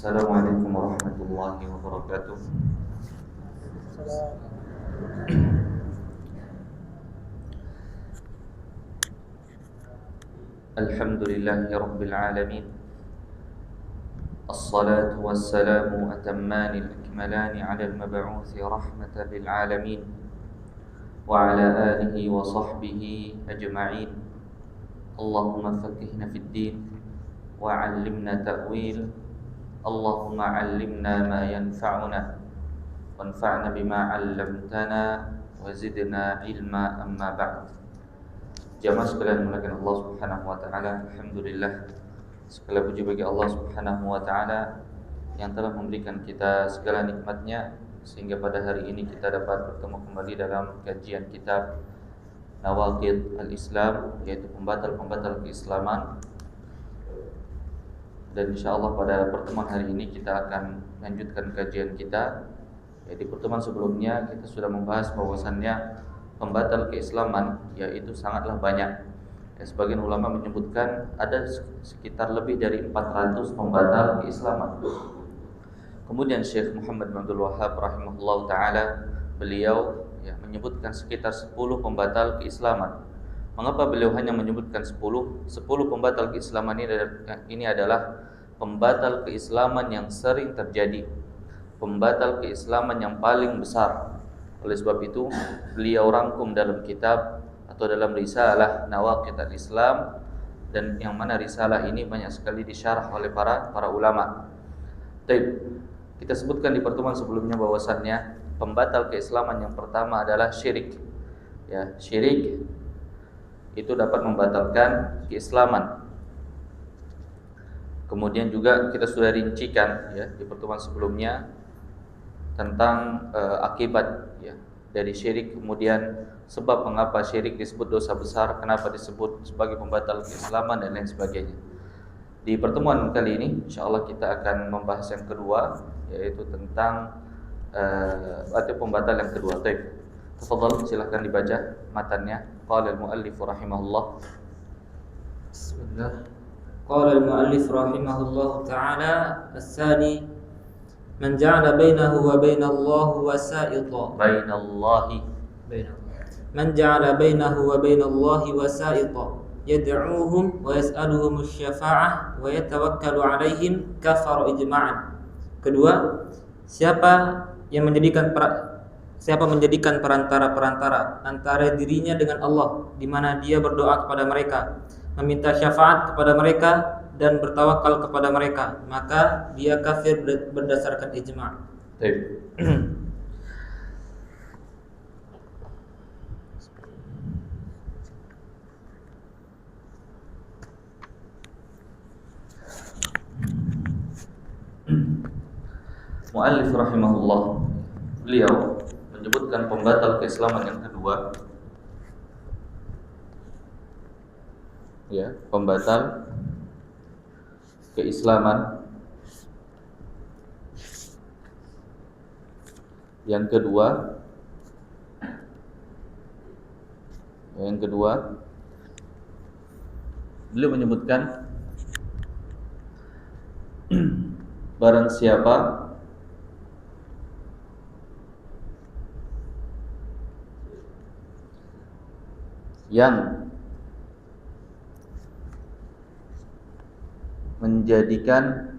Assalamualaikum warahmatullahi wabarakatuh. Alhamdulillahi rabbil alamin. Assalatu wassalamu atammanil akmalani ala al-mab'uthi rahmatan lil alamin wa ala alihi wa sahbihi ajma'in. Allahumma faqihna fid din wa 'allimna ta'wil. Allahumma 'allimna ma yanfa'una wanfa'na bima 'allamtana wa zidna ilma, amma ba'd. Jamaah sekalian dimuliakan Allah Subhanahu wa taala, alhamdulillah segala puji bagi Allah Subhanahu wa taala yang telah memberikan kita segala nikmatnya sehingga pada hari ini kita dapat bertemu kembali dalam kajian kitab Nawaqidh al-Islam, yaitu pembatal-pembatal keislaman. Dan insyaallah pada pertemuan hari ini kita akan lanjutkan kajian kita. Di pertemuan sebelumnya kita sudah membahas bahwasannya pembatal keislaman yaitu sangatlah banyak. Sebagian ulama menyebutkan ada sekitar lebih dari 400 pembatal keislaman. Kemudian Syekh Muhammad bin Abdul Wahhab rahimahullah taala, beliau menyebutkan sekitar 10 pembatal keislaman. Mengapa beliau hanya menyebutkan 10 pembatal keislaman ini adalah pembatal keislaman yang sering terjadi, pembatal keislaman yang paling besar. Oleh sebab itu beliau rangkum dalam kitab atau dalam risalah Nawaqidh al-Islam, dan yang mana risalah ini banyak sekali disyarah oleh para ulama. Baik, kita sebutkan di pertemuan sebelumnya bahwasannya pembatal keislaman yang pertama adalah syirik. Syirik itu dapat membatalkan keislaman. Kemudian juga kita sudah rincikan di pertemuan sebelumnya tentang akibat dari syirik, kemudian sebab mengapa syirik disebut dosa besar, kenapa disebut sebagai pembatal keislaman dan lain sebagainya. Di pertemuan kali ini insyaallah kita akan membahas yang kedua, yaitu tentang atau pembatal yang kedua. Baik, tafadhal, silakan dibaca matannya. Qala al-muallif rahimahullah. Bismillah. Qala al-muallif rahimahullah ta'ala, as-sani man ja'ala bainahu wa bainallahu wasa'ita. Man ja'ala bainahu wa bainallahi wasa'ita yad'uuhum wa yas'aluhum asy-syafa'ah wa yatawakkalu 'alaihim kafara ijma'an. Kedua, siapa menjadikan perantara antara dirinya dengan Allah, di mana dia berdoa kepada mereka, meminta syafaat kepada mereka dan bertawakal kepada mereka, maka dia kafir berdasarkan ijma'. Baik. Muallif rahimahullah, beliau menyebutkan pembatal keislaman yang kedua, pembatal keislaman yang kedua beliau menyebutkan barang siapa yang menjadikan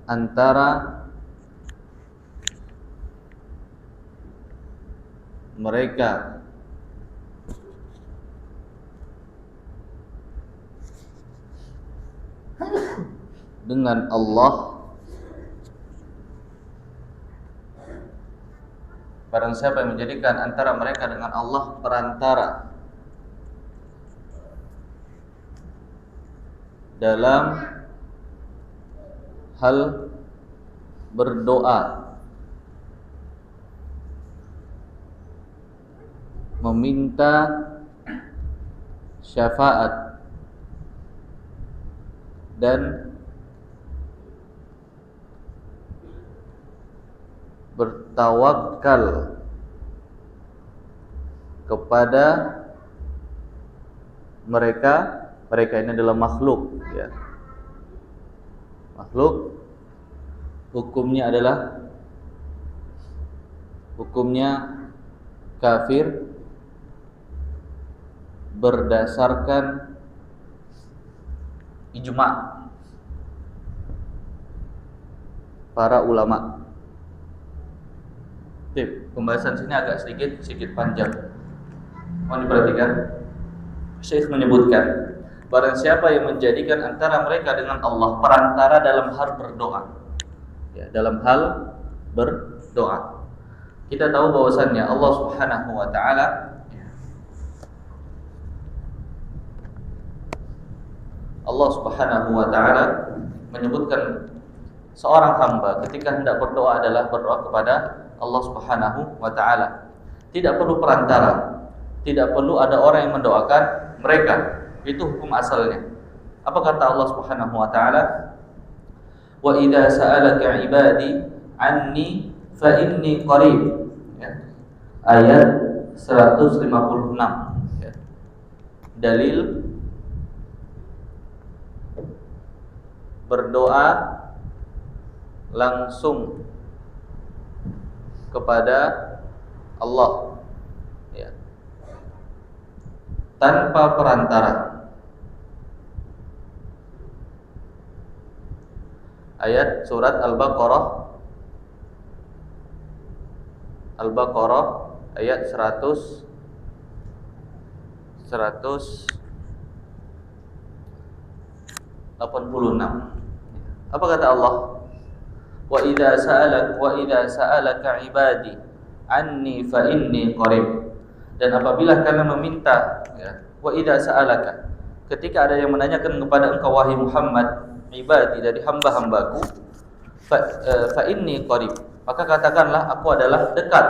antara mereka dengan Allah, barang siapa yang menjadikan antara mereka dengan Allah perantara dalam hal berdoa, meminta syafaat dan bertawakal kepada mereka. Mereka ini adalah makhluk, ya. Makhluk, hukumnya kafir berdasarkan ijma' para ulama. Pembahasan sini agak sedikit panjang. Mohon diperhatikan. Syekh menyebutkan, barang siapa yang menjadikan antara mereka dengan Allah perantara dalam hal berdoa, ya, dalam hal berdoa. Kita tahu bahwasannya Allah Subhanahu wa taala menyebutkan seorang hamba ketika hendak berdoa adalah berdoa kepada Allah Subhanahu wa taala. Tidak perlu perantara, tidak perlu ada orang yang mendoakan mereka. Itu hukum asalnya. Apa kata Allah Subhanahu wa taala? Wa idza sa'alaka 'ibadi 'anni fa inni qarib. Ya. Ayat 156. Ya. Dalil berdoa langsung kepada Allah, ya, tanpa perantara. Ayat surat Al-Baqarah ayat 186. Apa kata Allah? Wa idza sa'alaka 'ibadi anni fa inni qarib. Dan apabila kalian meminta, ya, wa idza sa'alaka, ketika ada yang menanyakan kepada engkau wahai Muhammad, ibadi dari hamba-hambaku, fa inni qarib, maka katakanlah aku adalah dekat.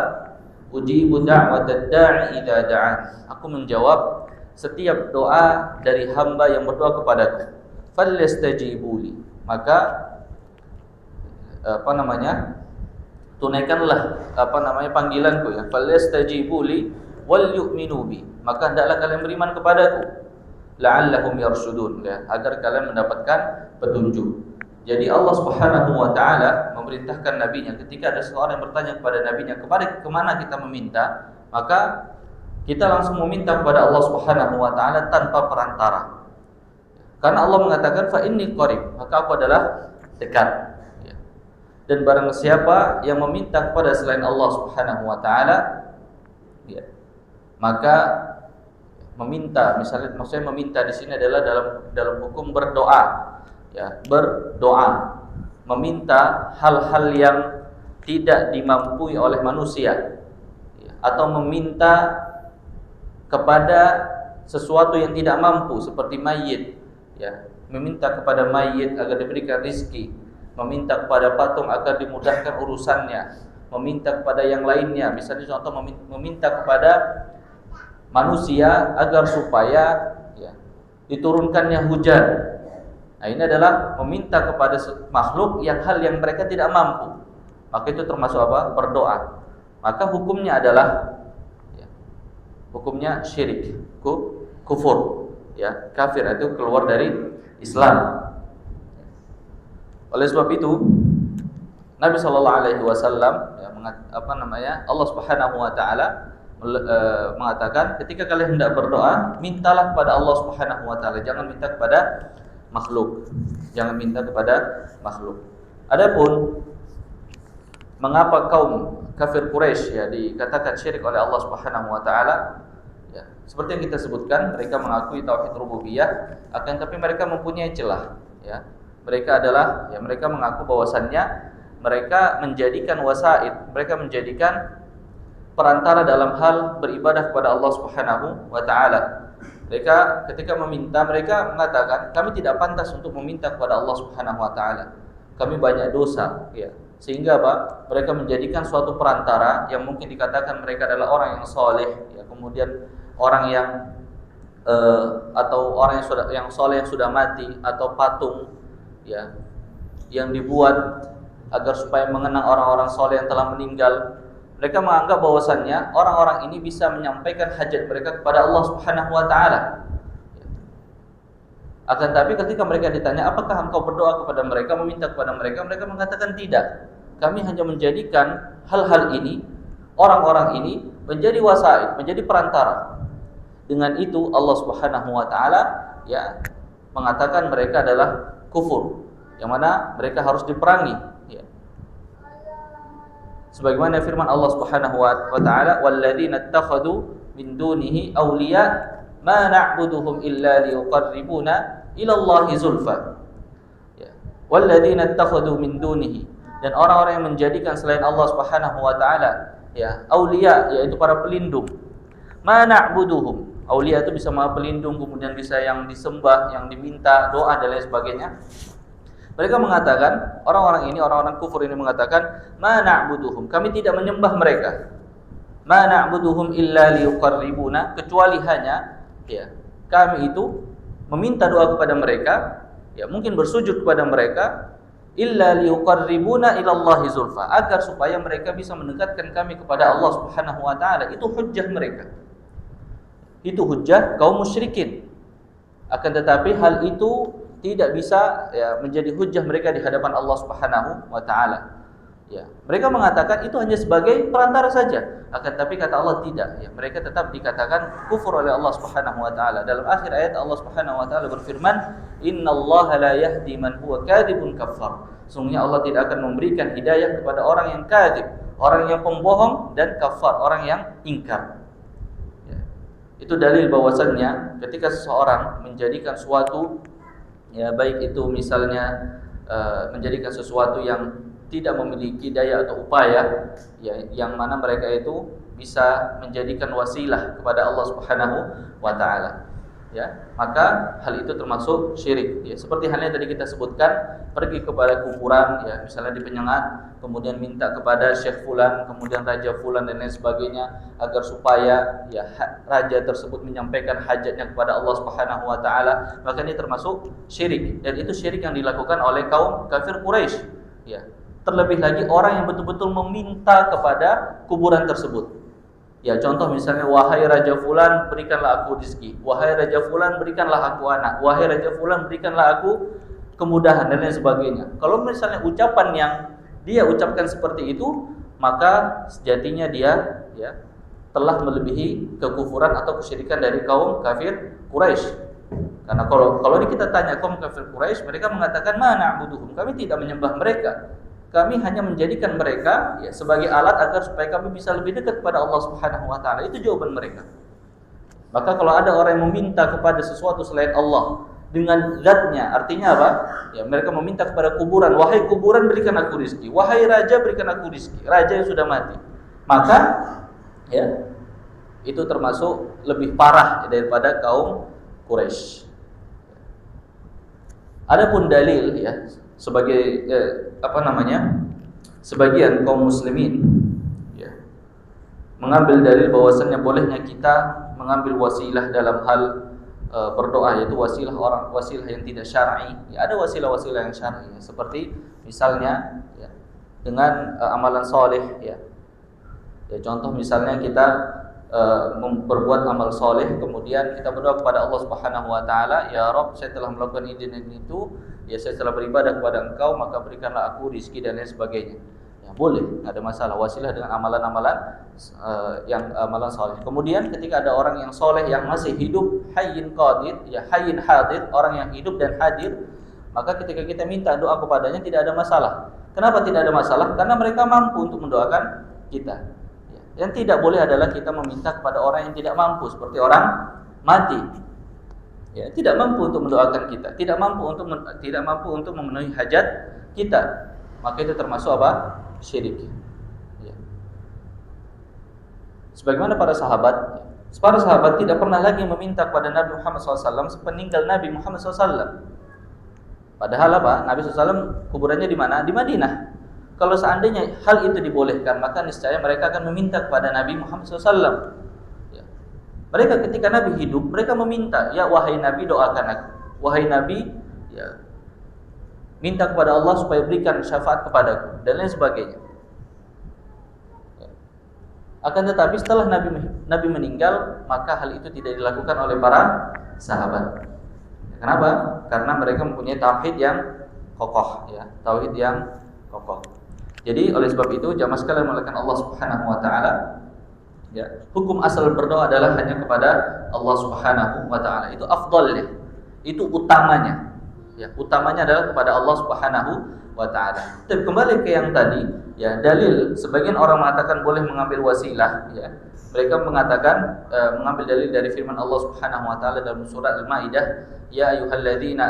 Ujibu da'watad da'i idza da'an. Aku menjawab setiap doa dari hamba yang berdoa kepadaku. Fallastajibuli, maka tunaikanlah panggilanku, ya. Fallastajibuli wal yu'minu bi, maka hendaklah kalian beriman kepadaku. La'allahum yarshudun, ya, agar kalian mendapatkan petunjuk. Jadi Allah Subhanahu wa taala memerintahkan nabinya ketika ada seorang yang bertanya kepada nabinya kemana kita meminta, maka kita langsung meminta kepada Allah Subhanahu wa taala tanpa perantara. Karena Allah mengatakan fa inni qarib, maka aku adalah dekat, ya. Dan barang siapa yang meminta kepada selain Allah Subhanahu wa taala, ya, maka maksudnya meminta di sini adalah dalam hukum berdoa, ya, berdoa, meminta hal-hal yang tidak dimampui oleh manusia, ya, atau meminta kepada sesuatu yang tidak mampu seperti mayit, ya, meminta kepada mayit agar diberikan rizki, meminta kepada patung agar dimudahkan urusannya, meminta kepada yang lainnya, misalnya contoh meminta kepada manusia agar supaya, ya, diturunkannya hujan. Nah, ini adalah meminta kepada makhluk hal yang mereka tidak mampu. Maka itu termasuk apa? Berdoa. Maka hukumnya adalah, ya, hukumnya syirik, kufur, ya, kafir, itu keluar dari Islam. Oleh sebab itu Nabi sallallahu alaihi wasallam, ya, Allah Subhanahu wa taala mengatakan ketika kalian hendak berdoa, mintalah kepada Allah Subhanahu wa taala, jangan minta kepada makhluk. Jangan minta kepada makhluk. Adapun mengapa kaum kafir Quraisy, ya, dikatakan syirik oleh Allah Subhanahu wa taala, ya, seperti yang kita sebutkan, mereka mengakui tauhid rububiyah, akan tapi mereka mempunyai celah, ya. Mereka mengaku bahwasannya mereka menjadikan wasaid, mereka menjadikan perantara dalam hal beribadah kepada Allah Subhanahu wa taala. Mereka ketika meminta, mereka mengatakan kami tidak pantas untuk meminta kepada Allah Subhanahu wa taala. Kami banyak dosa, ya. Sehingga mereka menjadikan suatu perantara yang mungkin dikatakan mereka adalah orang yang soleh, ya, kemudian orang yang atau orang yang soleh yang sudah mati, atau patung, ya, yang dibuat agar supaya mengenang orang-orang soleh yang telah meninggal. Mereka menganggap bahwasannya orang-orang ini bisa menyampaikan hajat mereka kepada Allah Subhanahu wa taala. Akan tapi ketika mereka ditanya, apakah engkau berdoa kepada mereka, meminta kepada mereka, mereka mengatakan tidak. Kami hanya menjadikan hal-hal ini, orang-orang ini menjadi wasaid, menjadi perantara. Dengan itu Allah Subhanahu wa taala ya mengatakan mereka adalah kufur, yang mana mereka harus diperangi ya. Sebagaimana firman Allah Subhanahu wa taala, walladzina ittakhadhu min dunihi awliya ma na'buduhum illa liyuqarribuna ila Allahi zulfa. Ya. Walladzina ittakhadhu min dunihi, dan orang-orang yang menjadikan selain Allah Subhanahu wa taala ya aulia, yaitu para pelindung. Ma na'buduhum, aulia itu bisa maha pelindung, kemudian bisa yang disembah, yang diminta doa dan lain sebagainya. Mereka mengatakan, orang-orang kufur ini mengatakan, ma na'buduhum, kami tidak menyembah mereka. Ma na'buduhum illa liyuqarribuna, kecuali hanya ya kami itu meminta doa kepada mereka, ya mungkin bersujud kepada mereka, illa liyuqarribuna ila Allahi zulfa, agar supaya mereka bisa mendekatkan kami kepada Allah Subhanahu wa taala. Itu hujjah mereka. Itu hujjah kaum musyrikin. Akan tetapi hal itu tidak bisa ya menjadi hujjah mereka di hadapan Allah Subhanahu wa taala. Ya, mereka mengatakan itu hanya sebagai perantara saja. Akan tapi kata Allah tidak, ya, mereka tetap dikatakan kufur oleh Allah Subhanahu wa taala. Dalam akhir ayat Allah Subhanahu wa taala berfirman, "Innallaha la yahdi man huwa kadzibun kafar." Sungguhnya Allah tidak akan memberikan hidayah kepada orang yang kadzib, orang yang pembohong, dan kafar, orang yang ingkar. Ya. Itu dalil bahwasannya ketika seseorang menjadikan suatu ya baik itu misalnya menjadikan sesuatu yang tidak memiliki daya atau upaya ya, yang mana mereka itu bisa menjadikan wasilah kepada Allah Subhanahu wa taala ya, maka hal itu termasuk syirik ya. Seperti halnya tadi kita sebutkan, pergi kepada kuburan ya, misalnya di Penyengat, kemudian minta kepada Syekh fulan, kemudian Raja fulan dan lain sebagainya agar supaya ya raja tersebut menyampaikan hajatnya kepada Allah Subhanahu wa taala, maka ini termasuk syirik, dan itu syirik yang dilakukan oleh kaum kafir Quraisy ya. Terlebih lagi orang yang betul-betul meminta kepada kuburan tersebut. Ya, contoh misalnya, wahai Raja fulan berikanlah aku rezeki, wahai Raja fulan berikanlah aku anak, wahai Raja fulan berikanlah aku kemudahan dan lain sebagainya. Kalau misalnya ucapan yang dia ucapkan seperti itu, maka sejatinya dia ya telah melebihi kekufuran atau kesyirikan dari kaum kafir Quraisy. Karena kalau kita tanya kaum kafir Quraisy, mereka mengatakan, "Ma na'buduhum," kami tidak menyembah mereka. Kami hanya menjadikan mereka ya sebagai alat agar supaya kami bisa lebih dekat kepada Allah Subhanahu wa taala. Itu jawaban mereka. Maka kalau ada orang yang meminta kepada sesuatu selain Allah dengan zatnya, artinya apa? Ya, mereka meminta kepada kuburan, wahai kuburan berikan aku rezeki, wahai raja berikan aku rezeki, raja yang sudah mati. Maka ya itu termasuk lebih parah daripada kaum Quraisy. Adapun dalil ya sebagai sebagian kaum muslimin ya mengambil dalil bahwasannya bolehnya kita mengambil wasilah dalam hal berdoa, yaitu wasilah yang tidak syar'i. Ya, ada wasilah-wasilah yang syar'i ya, seperti misalnya ya, dengan amalan soleh ya. Ya, contoh misalnya kita berbuat amal soleh, kemudian kita berdoa kepada Allah Subhanahu wa taala, ya Rabb, saya telah melakukan ini dan itu, ya saya telah beribadah kepada Engkau, maka berikanlah aku rezeki dan lain sebagainya. Ya boleh, ada masalah, wasilah dengan amalan-amalan yang amalan soleh. Kemudian ketika ada orang yang soleh yang masih hidup, hayyin qadir, ya hayyin hadir, orang yang hidup dan hadir, maka ketika kita minta doa kepadanya tidak ada masalah. Kenapa tidak ada masalah? Karena mereka mampu untuk mendoakan kita. Yang tidak boleh adalah kita meminta kepada orang yang tidak mampu, seperti orang mati. Ya, tidak mampu untuk mendoakan kita, tidak mampu untuk memenuhi hajat kita. Maka itu termasuk apa? Syirik. Ya. Sebagaimana para sahabat tidak pernah lagi meminta kepada Nabi Muhammad SAW sepeninggal Nabi Muhammad SAW. Padahal apa? Nabi SAW kuburannya di mana? Di Madinah. Kalau seandainya hal itu dibolehkan, maka niscaya mereka akan meminta kepada Nabi Muhammad SAW. Ya. Mereka ketika Nabi hidup, mereka meminta, ya wahai Nabi doakan aku, wahai Nabi, ya minta kepada Allah supaya berikan syafaat kepadaku dan lain sebagainya. Ya. Akan tetapi setelah Nabi meninggal, maka hal itu tidak dilakukan oleh para sahabat. Kenapa? Karena mereka mempunyai tauhid yang kokoh, ya, tauhid yang kokoh. Jadi oleh sebab itu jamaah sekalian melakukan Allah Subhanahu wa taala, ya, hukum asal berdoa adalah hanya kepada Allah Subhanahu wa taala. Itu afdalnya. Itu utamanya. Ya, utamanya adalah kepada Allah Subhanahu wa taala. Tapi kembali ke yang tadi, ya, dalil sebagian orang mengatakan boleh mengambil wasilah, ya. Mereka mengatakan mengambil dalil dari firman Allah Subhanahu wa taala dalam surat Al-Maidah, ya ayyuhalladzina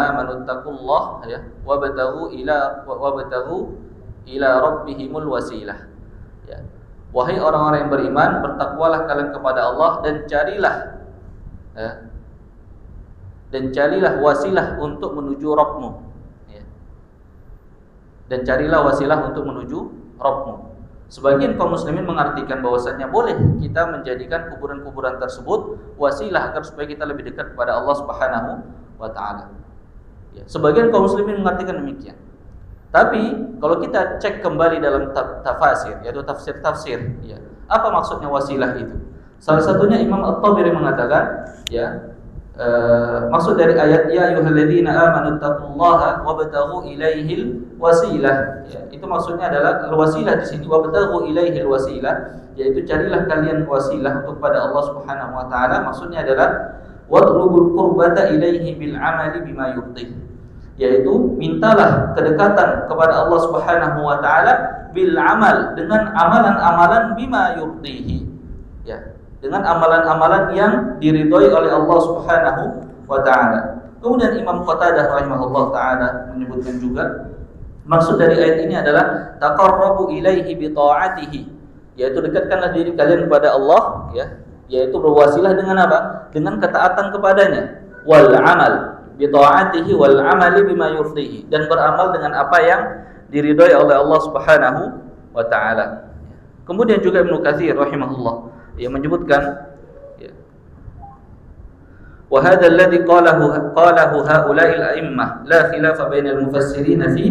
amanu taqullaha, ya, wabtaghu ila rabbihimul wasilah. Ya. Wahai orang-orang yang beriman, bertakwalah kalian kepada Allah dan carilah, ya, dan carilah wasilah untuk menuju Rabbmu, ya. Dan carilah wasilah untuk menuju Rabbmu. Sebagian kaum muslimin mengartikan bahwasannya boleh kita menjadikan kuburan-kuburan tersebut wasilah agar supaya kita lebih dekat kepada Allah Subhanahu wa taala. Ya, sebagian kaum muslimin mengartikan demikian. Tapi kalau kita cek kembali dalam tafsir, yaitu tafsir-tafsir, ya, apa maksudnya wasilah itu? Salah satunya Imam At-Tabari mengatakan, ya, maksud dari ayat ya ayyuhalladzina amanu taqullaha wabtaghu ilaihil wasilah, ya, itu maksudnya adalah wasilah di sini wabtaghu ilaihil wasilah, yaitu carilah kalian wasilah untuk pada Allah Subhanahu wa taala. Maksudnya adalah watlubul qurbata ilaihi bil amali bima yurdih, yaitu mintalah kedekatan kepada Allah Subhanahu wa taala bil amal, dengan amalan-amalan bima yurdihi, ya, dengan amalan-amalan yang diridhoi oleh Allah Subhanahu wa taala. Kemudian Imam Qatadah rahimahullah taala menyebutkan juga maksud dari ayat ini adalah taqarrabu ilaihi bi ta'atihi, yaitu dekatkanlah diri kalian kepada Allah, ya, yaitu berwasilah dengan apa? Dengan ketaatan kepadanya. Wal amal bi ta'atihi wal amali bima yurdihi, dan beramal dengan apa yang diridhoi oleh Allah Subhanahu wa taala. Kemudian juga Ibnu Katsir rahimahullah yang menyebutkan, ya, wa hadha alladhi qalahu haula'il a'immah la khilafa bainal mufassirin fi,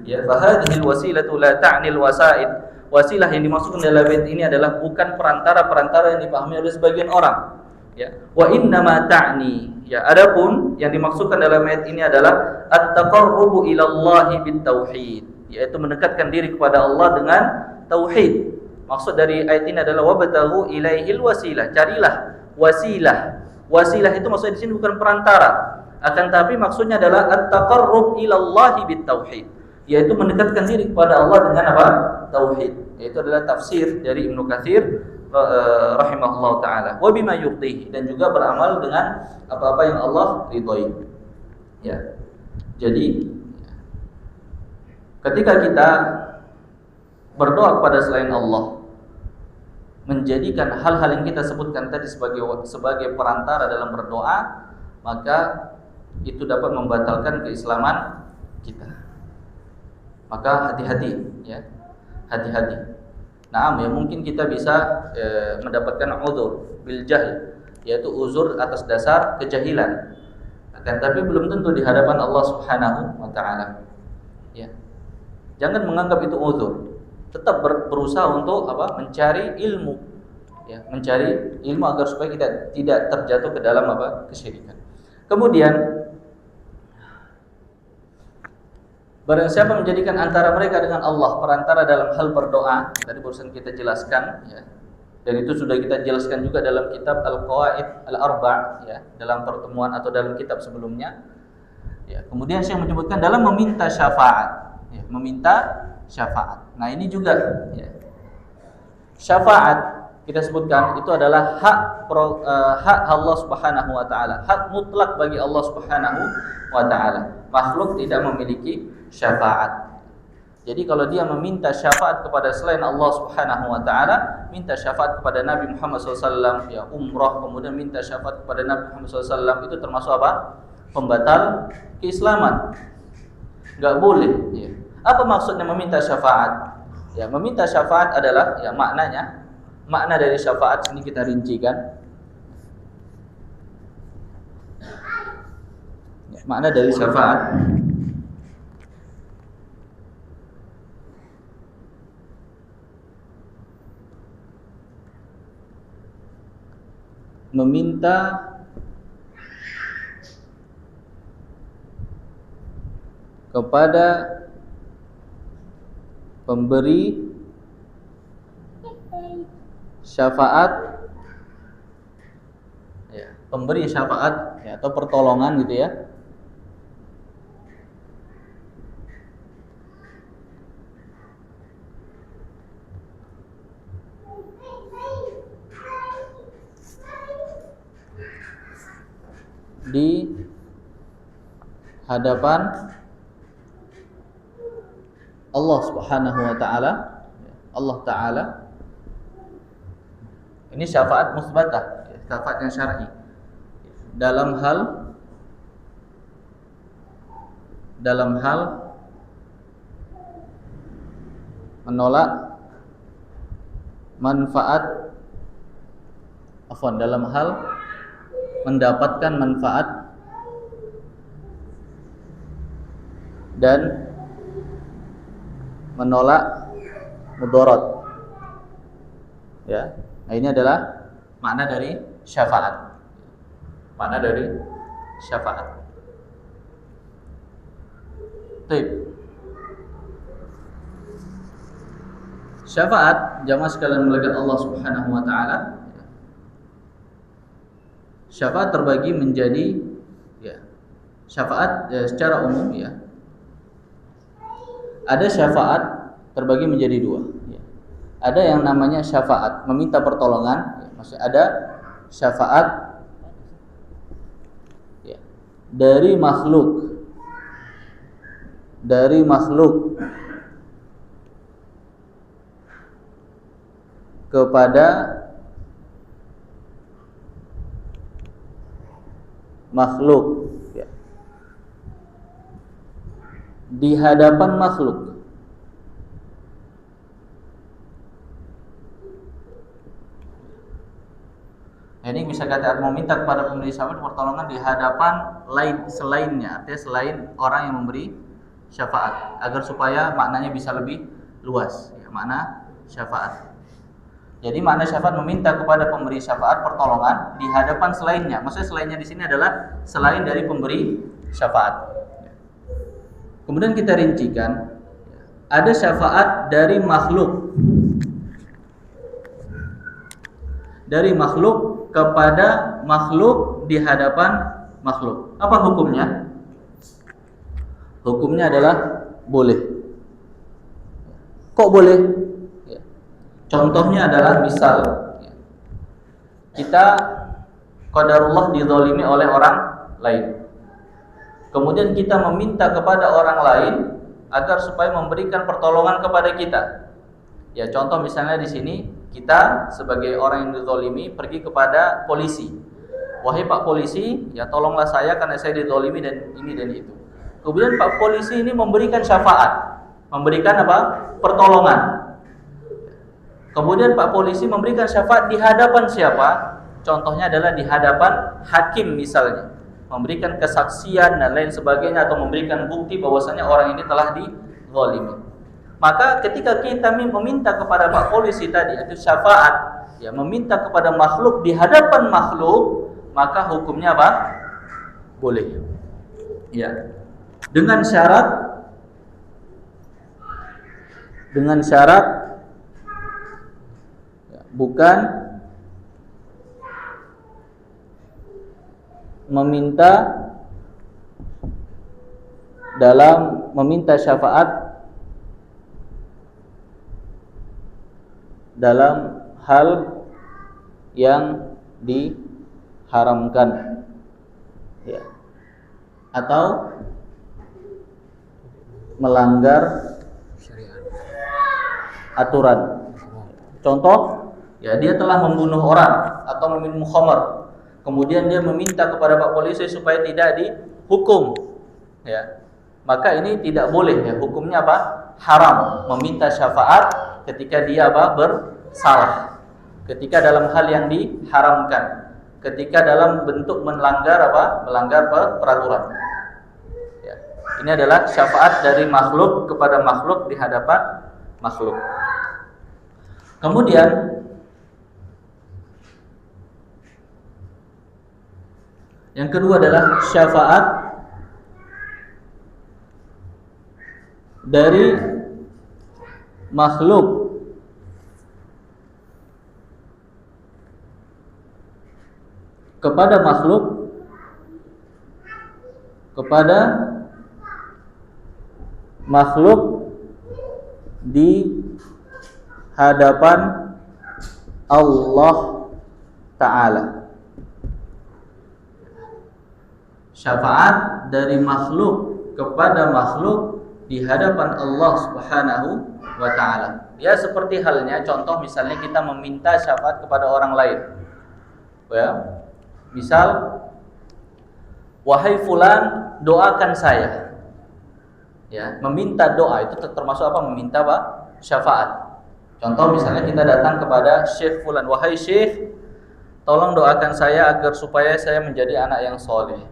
ya, fa hadhihi alwasilatu la ta'ni alwasaid. Wasilah yang dimaksudkan dalam ayat ini adalah bukan perantara-perantara yang dipahami oleh sebagian orang, ya. Wa inna ma ta'ni, ya, adapun yang dimaksudkan dalam ayat ini adalah at-taqarrubu ila Allah bit tauhid, yaitu mendekatkan diri kepada Allah dengan tauhid. Maksud dari ayat ini adalah wabtaghu ilaihil wasilah, carilah wasilah. Wasilah itu maksudnya di sini bukan perantara, akan tapi maksudnya adalah at-taqarrub ila Allah bit tauhid, yaitu mendekatkan diri kepada Allah dengan apa? Tauhid. Itu adalah tafsir dari Ibnu Katsir rahimahullah taala. Wa bima yurdihi, dan juga beramal dengan apa-apa yang Allah ridhoi. Ya. Jadi ketika kita berdoa kepada selain Allah, menjadikan hal-hal yang kita sebutkan tadi sebagai perantara dalam berdoa, maka itu dapat membatalkan keislaman kita. Maka hati-hati, ya, hati-hati. Nah, ya, mungkin kita bisa mendapatkan uzur bil jahl, yaitu uzur atas dasar kejahilan. Akan tapi belum tentu di hadapan Allah Subhanahu wa taala. Ya. Jangan menganggap itu uzur. Tetap berusaha untuk apa? Mencari ilmu, ya, mencari ilmu agar supaya kita tidak terjatuh ke dalam apa? Kesyirikan. Kemudian barang siapa menjadikan antara mereka dengan Allah perantara dalam hal berdoa, tadi barusan kita jelaskan, ya, dan itu sudah kita jelaskan juga dalam kitab Al-Qawaid Al-Arba', ya, dalam pertemuan atau dalam kitab sebelumnya, ya. Kemudian saya menyebutkan dalam meminta syafaat, ya, meminta syafaat. Nah, ini juga, ya, syafaat kita sebutkan itu adalah hak Allah Subhanahu wa taala, hak mutlak bagi Allah Subhanahu wa taala. Makhluk tidak memiliki syafaat. Jadi kalau dia meminta syafaat kepada selain Allah Subhanahu wa taala, minta syafaat kepada Nabi Muhammad SAW, ya, umrah, kemudian minta syafaat kepada Nabi Muhammad SAW, itu termasuk apa? Pembatal keislaman. Enggak boleh, ya. Apa maksudnya meminta syafaat? Ya, meminta syafaat adalah, ya, makna dari syafaat sini kita rincikan. Ya, makna dari syafaat meminta kepada pemberi syafaat, ya, pemberi syafaat, ya, atau pertolongan gitu ya, di hadapan Allah Subhanahu wa taala. Allah taala ini syafaat musbatah, syafaat yang syar'i dalam hal menolak manfaat, dalam hal mendapatkan manfaat dan menolak mudarat. Ya, nah ini adalah makna dari syafaat. Makna dari syafaat. Baik. Syafaat, jamaah sekalian melihat Allah Subhanahu wa taala. Syafaat terbagi menjadi, ya, syafaat secara umum, ya. Ada syafaat terbagi menjadi dua, ya. Ada yang namanya syafaat meminta pertolongan, ya. Maksudnya ada syafaat, ya, dari makhluk kepada makhluk, ya, di hadapan makhluk. Nah, ini bisa kata meminta kepada pemberi syafaat pertolongan di hadapan lain selainnya, artinya selain orang yang memberi syafaat, agar supaya maknanya bisa lebih luas, ya, makna syafaat. Jadi makna syafaat meminta kepada pemberi syafaat pertolongan di hadapan selainnya. Maksudnya selainnya di sini adalah selain dari pemberi syafaat. Kemudian kita rincikan, ada syafaat dari makhluk. Dari makhluk kepada makhluk di hadapan makhluk. Apa hukumnya? Hukumnya adalah boleh. Kok boleh? Contohnya adalah misal kita qadarullah dizalimi oleh orang lain. Kemudian kita meminta kepada orang lain agar supaya memberikan pertolongan kepada kita. Ya, contoh misalnya di sini kita sebagai orang yang dizalimi pergi kepada polisi. Wahai Pak Polisi, ya tolonglah saya karena saya dizalimi dan ini dan itu. Kemudian Pak Polisi ini memberikan syafaat, memberikan apa? Pertolongan. Kemudian Pak Polisi memberikan syafaat di hadapan siapa? Contohnya adalah di hadapan hakim misalnya, memberikan kesaksian dan lain sebagainya, atau memberikan bukti bahwasanya orang ini telah dizalimi. Maka ketika kita meminta kepada Pak Polisi tadi itu syafaat, ya, meminta kepada makhluk di hadapan makhluk, maka hukumnya apa? Boleh. Ya. Dengan syarat bukan meminta syafaat dalam hal yang diharamkan, ya, atau melanggar aturan. Contoh, ya, dia telah membunuh orang atau meminum khamar, kemudian dia meminta kepada Pak Polisi supaya tidak dihukum, ya, maka ini tidak boleh, ya, hukumnya apa? Haram meminta syafaat ketika dia apa? Bersalah, ketika dalam hal yang diharamkan, ketika dalam bentuk melanggar apa? Melanggar peraturan. Ya. Ini adalah syafaat dari makhluk kepada makhluk di hadapan makhluk. Kemudian Yang kedua adalah syafaat dari makhluk kepada makhluk di hadapan Allah Ta'ala. Syafaat dari makhluk kepada makhluk di hadapan Allah Subhanahu wa Ta'ala. Ya, seperti halnya contoh misalnya kita meminta syafaat kepada orang lain. Ya. Misal, wahai fulan, doakan saya. Ya, meminta doa itu termasuk apa? Meminta apa? Syafaat. Contoh misalnya kita datang kepada Syekh fulan, wahai Syekh, tolong doakan saya agar supaya saya menjadi anak yang soleh.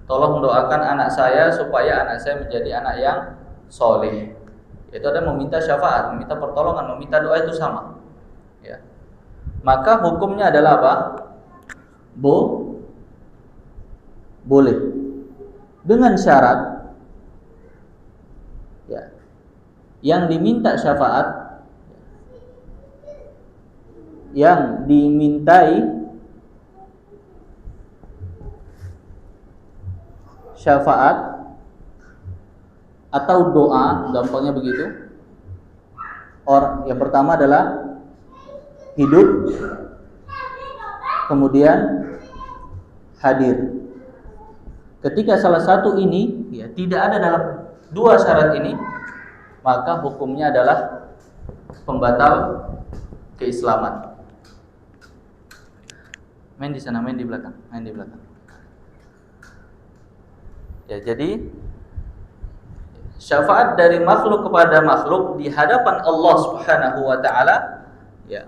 Tolong doakan anak saya supaya anak saya menjadi anak yang soleh. Itu ada meminta syafaat, meminta pertolongan, meminta doa itu sama. Ya. Maka hukumnya adalah apa? Boleh. Dengan syarat, ya, yang diminta syafaat, yang dimintai syafaat atau doa, gampangnya begitu. Yang pertama adalah hidup, kemudian hadir. Ketika salah satu ini ya tidak ada dalam dua syarat ini, maka hukumnya adalah pembatal keislaman. Main di sana, main di belakang. Ya, jadi syafaat dari makhluk kepada makhluk di hadapan Allah Subhanahu wa Ta'ala, ya,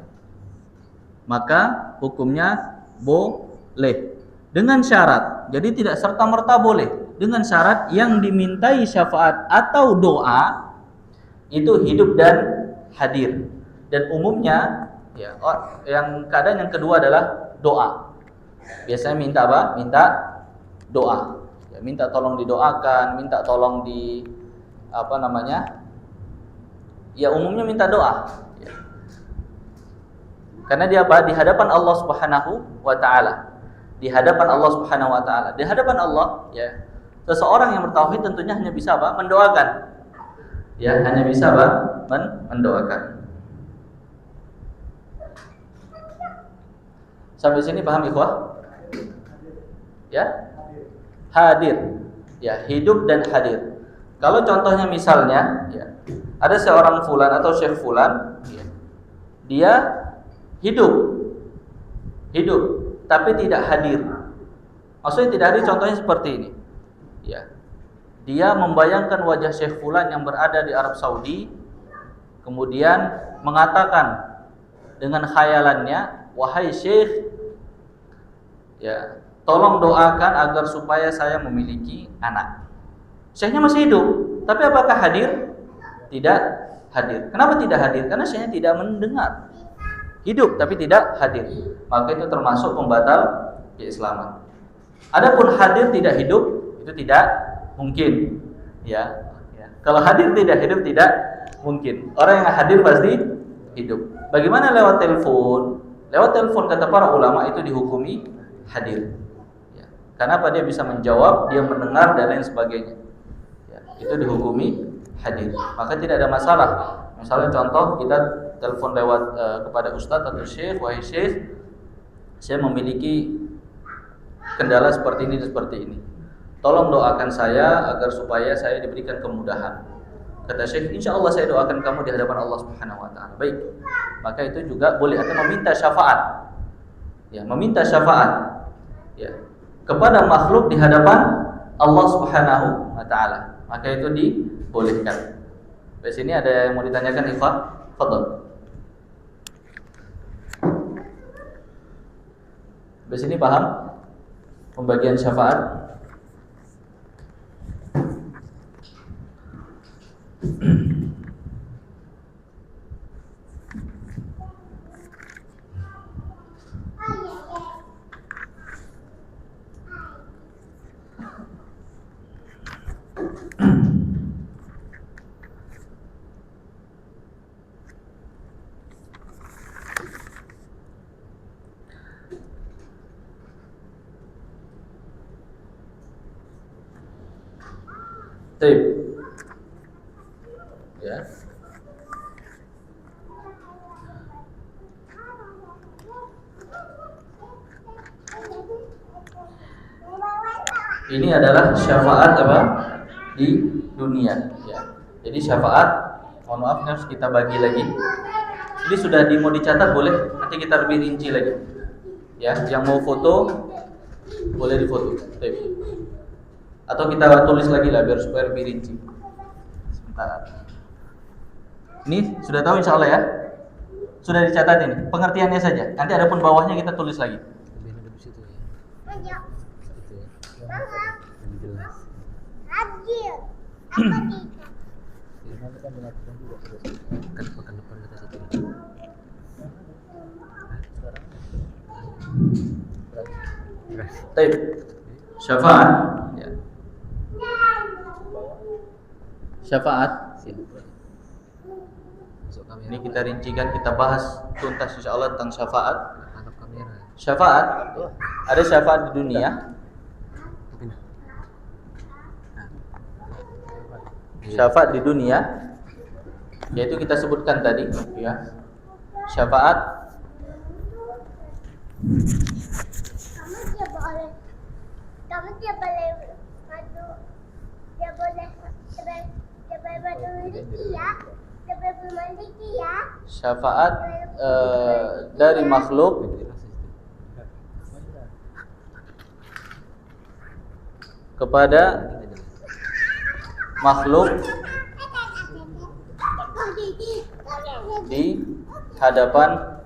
maka hukumnya boleh dengan syarat. Jadi tidak serta-merta boleh, dengan syarat yang dimintai syafaat atau doa itu hidup dan hadir. Dan umumnya ya, yang keadaan yang kedua adalah doa. Biasanya minta apa? Minta doa. Ya, minta tolong didoakan, minta tolong di ya umumnya minta doa. Ya. Karena dia apa? Di hadapan Allah Subhanahu wa Ta'ala. Di hadapan Allah Subhanahu wa Ta'ala. Di hadapan Allah, ya. Seseorang yang bertauhid tentunya hanya bisa apa? Mendoakan. Ya, hanya bisa apa? Mendoakan. Sampai sini paham ikhwah? Ya? Hadir. Ya, hidup dan hadir. Kalau contohnya misalnya, ya, ada seorang fulan atau syekh fulan, ya, dia hidup, tapi tidak hadir. Maksudnya tidak hadir, contohnya seperti ini. Ya, dia membayangkan wajah syekh fulan yang berada di Arab Saudi, kemudian mengatakan dengan khayalannya, wahai syekh, ya, tolong doakan agar supaya saya memiliki anak. Syekhnya masih hidup, tapi apakah hadir? Tidak hadir. Kenapa tidak hadir? Karena syekhnya tidak mendengar. Hidup tapi tidak hadir. Maka itu termasuk pembatal keislaman. Adapun hadir tidak hidup, itu tidak mungkin. Ya. Kalau hadir tidak hidup tidak mungkin. Orang yang hadir pasti hidup. Bagaimana lewat telepon? Lewat telepon kata para ulama itu dihukumi hadir. Ya. Karena apa? Dia bisa menjawab, dia mendengar dan lain sebagainya. Itu dihukumi hadir, maka tidak ada masalah. Misalnya contoh kita telepon lewat kepada ustadz atau syekh, wahai syekh, saya memiliki kendala seperti ini dan seperti ini. Tolong doakan saya agar supaya saya diberikan kemudahan. Kata syekh, insya Allah saya doakan kamu di hadapan Allah Subhanahu wa Ta'ala. Baik, maka itu juga boleh. Atau meminta syafaat, ya, meminta syafaat, ya, kepada makhluk di hadapan Allah Subhanahu wa Ta'ala. Maka itu dibolehkan. Di sini ada yang mau ditanyakan, Ikhwan? Fadhol. Di sini paham pembagian syafaat? Baik. Ya. Ini adalah syafaat apa? Di dunia, ya. Jadi syafaat, mohon maaf harus kita bagi lagi. Ini sudah mau dicatat boleh, nanti kita lebih rinci lagi. Ya, yang mau foto boleh difoto. Baik. Atau kita tulis lagi lah biar supaya lebih rinci. Sebentar. Ini sudah tahu insya Allah ya. Sudah dicatat ini, pengertiannya saja. Nanti ada pun bawahnya kita tulis lagi. Baik. Syafaat. Ya. Syafaat. Ini kita rincikan, kita bahas tuntas insyaallah tentang syafaat. Syafaat, ada syafaat di dunia. Syafaat di dunia, yaitu kita sebutkan tadi, ya. Syafaat syafaat dari makhluk kepada makhluk di hadapan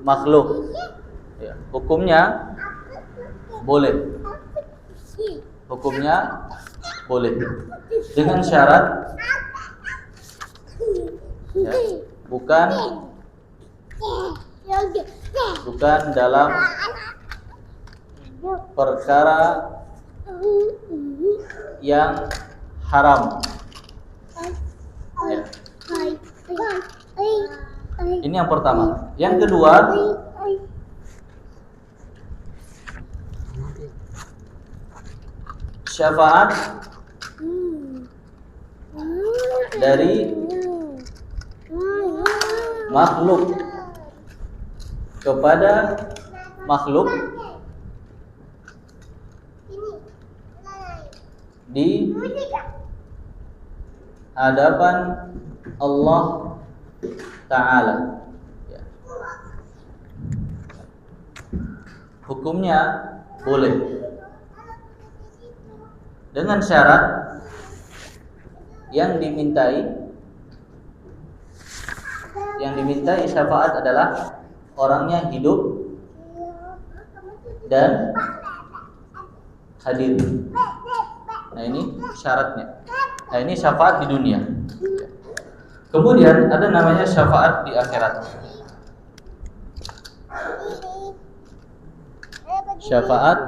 makhluk, ya. Hukumnya boleh, hukumnya boleh dengan syarat, ya, bukan dalam perkara yang haram, ya. Ini yang pertama. Yang kedua, syafaat dari makhluk kepada makhluk di hadapan Allah Ta'ala, ya. Hukumnya boleh dengan syarat yang dimintai syafaat adalah orangnya hidup dan hadir. Nah, ini syaratnya. Nah, ini syafaat di dunia. Kemudian ada namanya syafaat di akhirat. Syafaat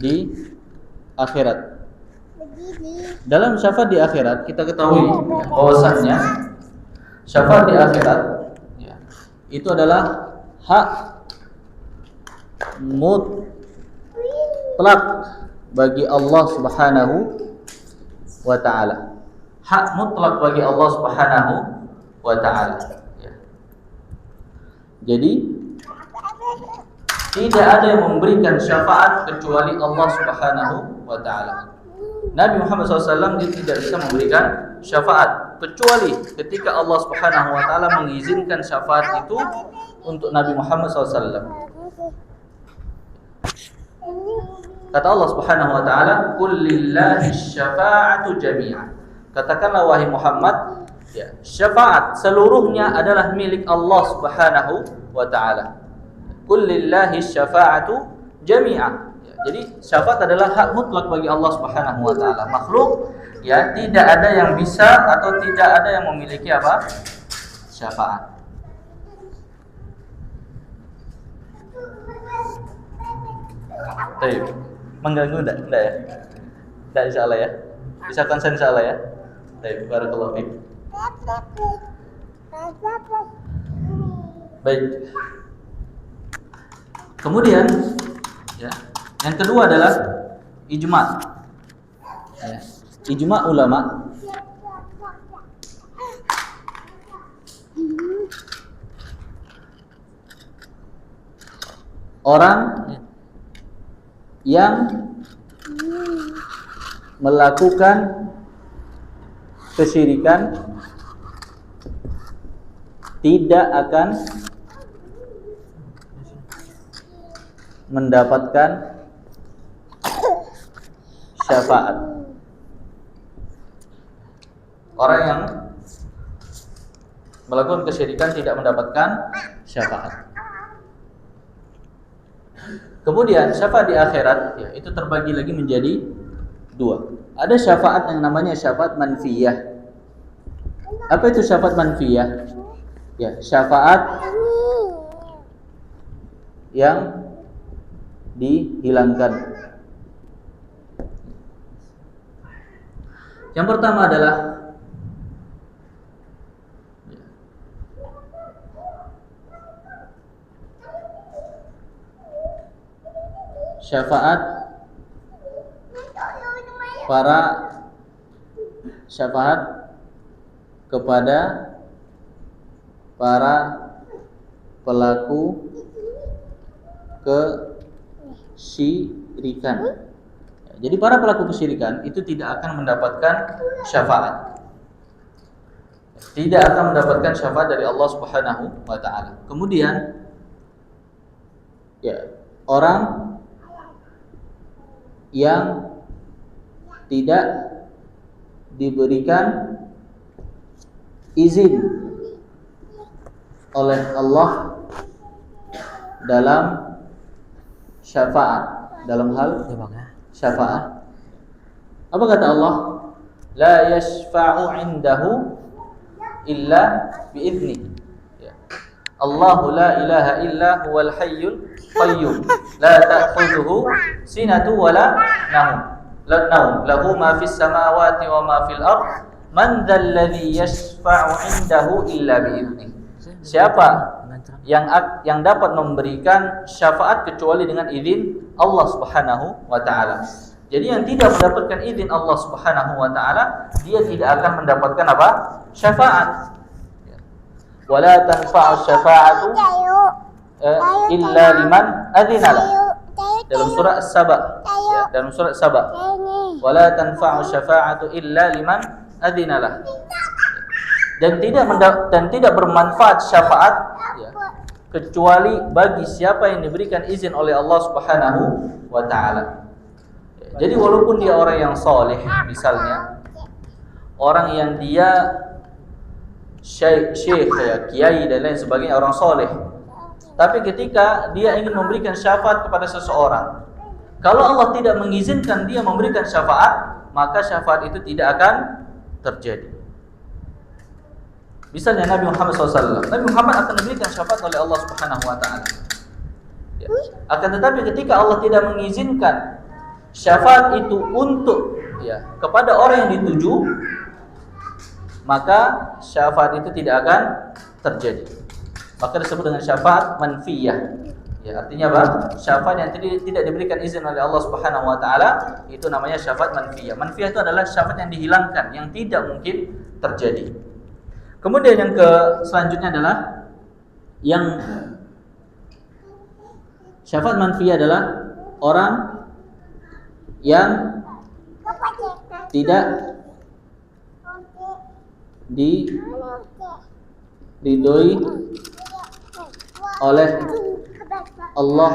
di akhirat. Dalam syafaat di akhirat kita ketahui bahwasannya syafaat di akhirat, ya, itu adalah hak mutlak bagi Allah Subhanahu wa ta'ala. Hak mutlak bagi Allah Subhanahu wa ta'ala, ya. Jadi tidak ada yang memberikan syafaat kecuali Allah Subhanahu wa ta'ala. Nabi Muhammad SAW dia tidak bisa memberikan syafaat kecuali ketika Allah Subhanahu wa ta'ala mengizinkan syafaat itu untuk Nabi Muhammad SAW. Kata Allah Subhanahu wa ta'ala, "Qul lillahi syafa'atu jami'an." Katakanlah wahai Muhammad, ya, syafaat seluruhnya adalah milik Allah Subhanahu wa ta'ala. Qul lillahi syafa'atu jami'an. Ya, jadi syafaat adalah hak mutlak bagi Allah Subhanahu wa ta'ala. Makhluk, ya, tidak ada yang bisa atau tidak ada yang memiliki apa? Syafaat. Baik. Mengganggu enggak ya? Enggak, insyaallah ya. Bisa konsen insyaallah ya. Baik, barakallahu fiik. Baik. Kemudian, ya, yang kedua adalah ijma. Ya. Ijma ulama orang yang melakukan kesyirikan tidak akan mendapatkan syafaat. Orang yang melakukan kesyirikan tidak mendapatkan syafaat. Kemudian syafaat di akhirat ya, itu terbagi lagi menjadi dua. Ada syafaat yang namanya syafaat manfiyah. Apa itu syafaat manfiyah? Ya, syafaat yang dihilangkan. Yang pertama adalah syafaat kepada para pelaku kesyirikan. Jadi para pelaku kesyirikan itu tidak akan mendapatkan syafaat. Tidak akan mendapatkan syafaat dari Allah Subhanahu wa taala. Kemudian ya, orang yang tidak diberikan izin oleh Allah dalam syafaat, dalam hal syafaat. Apa kata Allah? La yashfa'u 'indahu illa bi'idznih. Ya. Allahu la ilaha illa huwal hayyul qayyum la ta'khudhuhu sinatu wa la naum lahu ma fis samawati wa ma fil ard man dzal ladzi yashfa'u 'indahu illa bi'idznih. Siapa yang dapat memberikan syafaat kecuali dengan izin Allah Subhanahu wa taala. Jadi yang tidak mendapatkan izin Allah Subhanahu wa taala, dia tidak akan mendapatkan apa? Syafaat. Wala tanfa'u syafa'atu illa liman adzina lah. Dalam surah As-Saba. Ya, dalam surah As-Saba. Wala tanfa'u syafa'atu illa liman adzina lah. Dan tidak bermanfaat syafaat ya, kecuali bagi siapa yang diberikan izin oleh Allah Subhanahu wa taala. Jadi walaupun dia orang yang soleh, misalnya orang yang dia syekh ya, kiai dan lain sebagainya, orang soleh, tapi ketika dia ingin memberikan syafaat kepada seseorang, kalau Allah tidak mengizinkan dia memberikan syafaat, maka syafaat itu tidak akan terjadi. Misalnya Nabi Muhammad SAW, Nabi Muhammad akan diberikan syafaat oleh Allah Subhanahu wa taala. Ya. Akan tetapi ketika Allah tidak mengizinkan syafaat itu untuk ya kepada orang yang dituju, maka syafaat itu tidak akan terjadi. Maka disebut dengan syafaat manfiyah. Ya, artinya apa? Syafaat yang tidak diberikan izin oleh Allah Subhanahu wa taala, itu namanya syafaat manfiyah. Manfiyah itu adalah syafaat yang dihilangkan, yang tidak mungkin terjadi. Kemudian yang selanjutnya adalah yang syafaat manfiyah adalah orang yang tidak diridhoi oleh Allah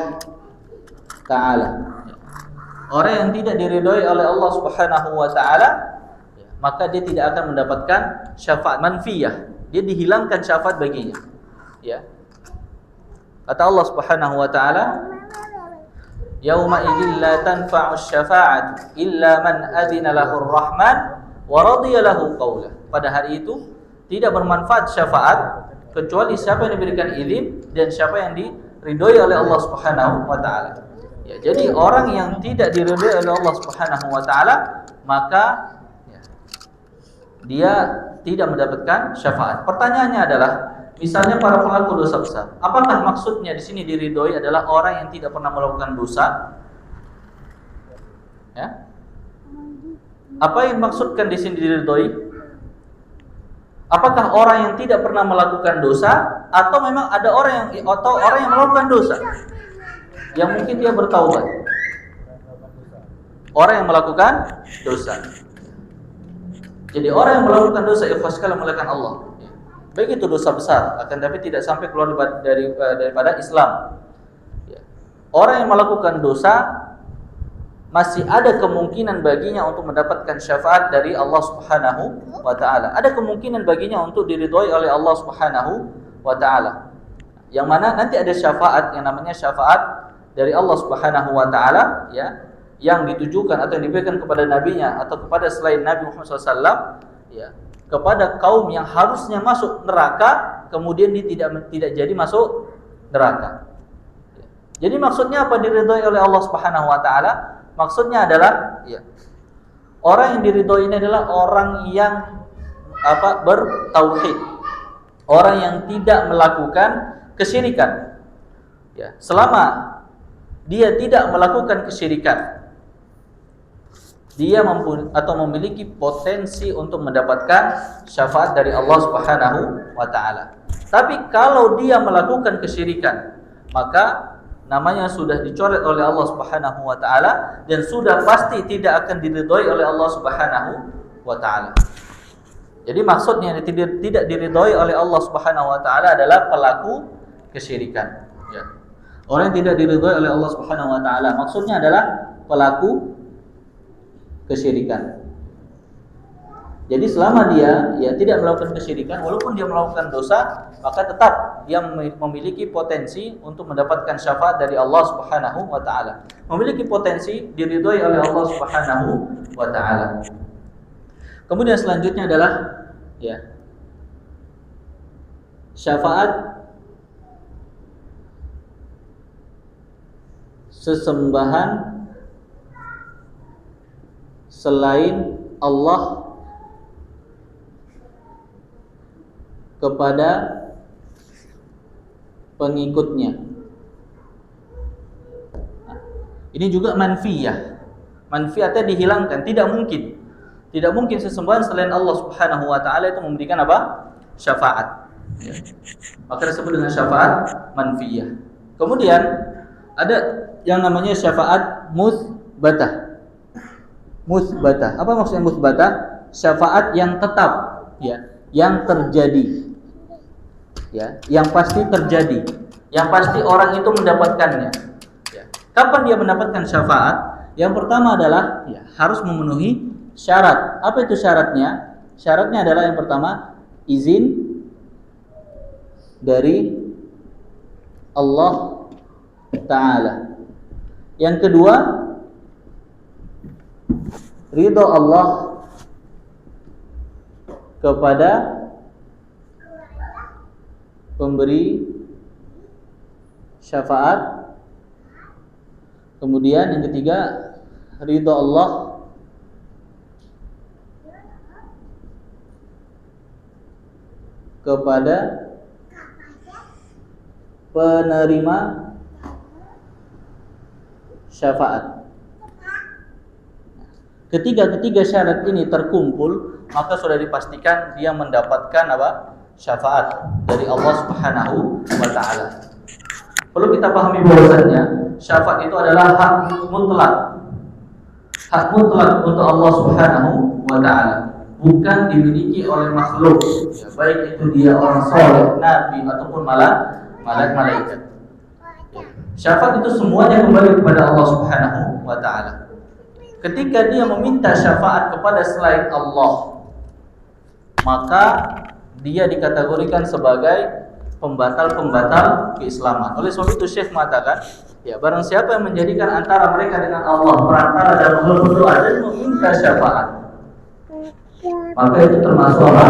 Ta'ala. Orang yang tidak diridhoi oleh Allah Subhanahu wa Ta'ala, maka dia tidak akan mendapatkan syafaat manfiyah. Dia dihilangkan syafaat baginya. Ya. Kata Allah Subhanahu wa taala, "Yauma idzil la tanfa'u syafa'atu illa man adzina lahu ar-rahman wa radiya lahu qawla." Pada hari itu tidak bermanfaat syafaat kecuali siapa yang diberikan izin dan siapa yang diridhoi oleh Allah Subhanahu wa taala. Ya, jadi orang yang tidak diridhoi oleh Allah Subhanahu wa taala, maka dia tidak mendapatkan syafaat. Pertanyaannya adalah, misalnya para pelaku dosa besar, apakah maksudnya di sini diridhoi adalah orang yang tidak pernah melakukan dosa? Ya? Apa yang maksudkan di sini diridhoi? Apakah orang yang tidak pernah melakukan dosa, atau memang ada orang yang melakukan dosa yang mungkin dia bertaubat? Orang yang melakukan dosa. Jadi orang yang melakukan dosa ikhlas sekali melakukan Allah. Baik itu dosa besar, akan tapi tidak sampai keluar daripada Islam. Orang yang melakukan dosa masih ada kemungkinan baginya untuk mendapatkan syafaat dari Allah Subhanahu wa taala. Ada kemungkinan baginya untuk diridhoi oleh Allah Subhanahu wa taala. Yang mana nanti ada syafaat yang namanya syafaat dari Allah Subhanahu wa taala, ya, yang ditujukan atau yang diberikan kepada nabinya atau kepada selain Nabi Muhammad SAW, ya, kepada kaum yang harusnya masuk neraka kemudian dia tidak jadi masuk neraka. Jadi maksudnya apa diridhoi oleh Allah Subhanahu wa taala? Maksudnya adalah, ya, orang yang diridhoi ini adalah orang yang bertauhid, orang yang tidak melakukan kesyirikan. Ya, selama dia tidak melakukan kesyirikan, dia memiliki potensi untuk mendapatkan syafaat dari Allah Subhanahu wa taala. Tapi kalau dia melakukan kesyirikan, maka namanya sudah dicoret oleh Allah Subhanahu wa taala dan sudah pasti tidak akan diridhoi oleh Allah Subhanahu wa taala. Jadi maksudnya tidak diridhoi oleh Allah Subhanahu wa taala adalah pelaku kesyirikan, ya. Orang yang tidak diridhoi oleh Allah Subhanahu wa taala maksudnya adalah pelaku kesyirikan. Jadi selama dia tidak melakukan kesyirikan, walaupun dia melakukan dosa, maka tetap dia memiliki potensi untuk mendapatkan syafaat dari Allah Subhanahu wa taala. Memiliki potensi diridhoi oleh Allah Subhanahu wa taala. Kemudian selanjutnya adalah, ya, syafaat sesembahan selain Allah kepada pengikutnya. Ini juga manfiyah. Manfiyatnya dihilangkan, tidak mungkin. Tidak mungkin sesembahan selain Allah Subhanahu wa taala itu memberikan apa? Syafaat. Ya. Maka disebut dengan syafaat manfiyah. Kemudian ada yang namanya syafaat musbatah. Musbatah. Apa maksudnya musbatah? Syafaat yang tetap, ya, yang terjadi. Ya, yang pasti terjadi, yang pasti orang itu mendapatkannya. Ya. Kapan dia mendapatkan syafaat? Yang pertama adalah, ya, harus memenuhi syarat. Apa itu syaratnya? Syaratnya adalah yang pertama, izin dari Allah Ta'ala. Yang kedua, ridho Allah kepada pemberi syafaat. Kemudian yang ketiga, ridho Allah kepada penerima syafaat. Ketiga syarat ini terkumpul, maka sudah dipastikan dia mendapatkan apa? Syafaat dari Allah Subhanahu wa taala. Perlu kita pahami bahwasanya syafaat itu adalah hak mutlak. Hak mutlak untuk Allah Subhanahu wa taala, bukan dimiliki oleh makhluk, ya, baik itu dia orang saleh, nabi ataupun malaikat. Syafaat itu semuanya kembali kepada Allah Subhanahu wa taala. Ketika dia meminta syafaat kepada selain Allah, maka dia dikategorikan sebagai pembatal keislaman. Oleh sebab itu Syekh mengatakan, ya, barang siapa yang menjadikan antara mereka dengan Allah perantara dalam berdoa dan meminta syafaat, maka itu termasuk apa?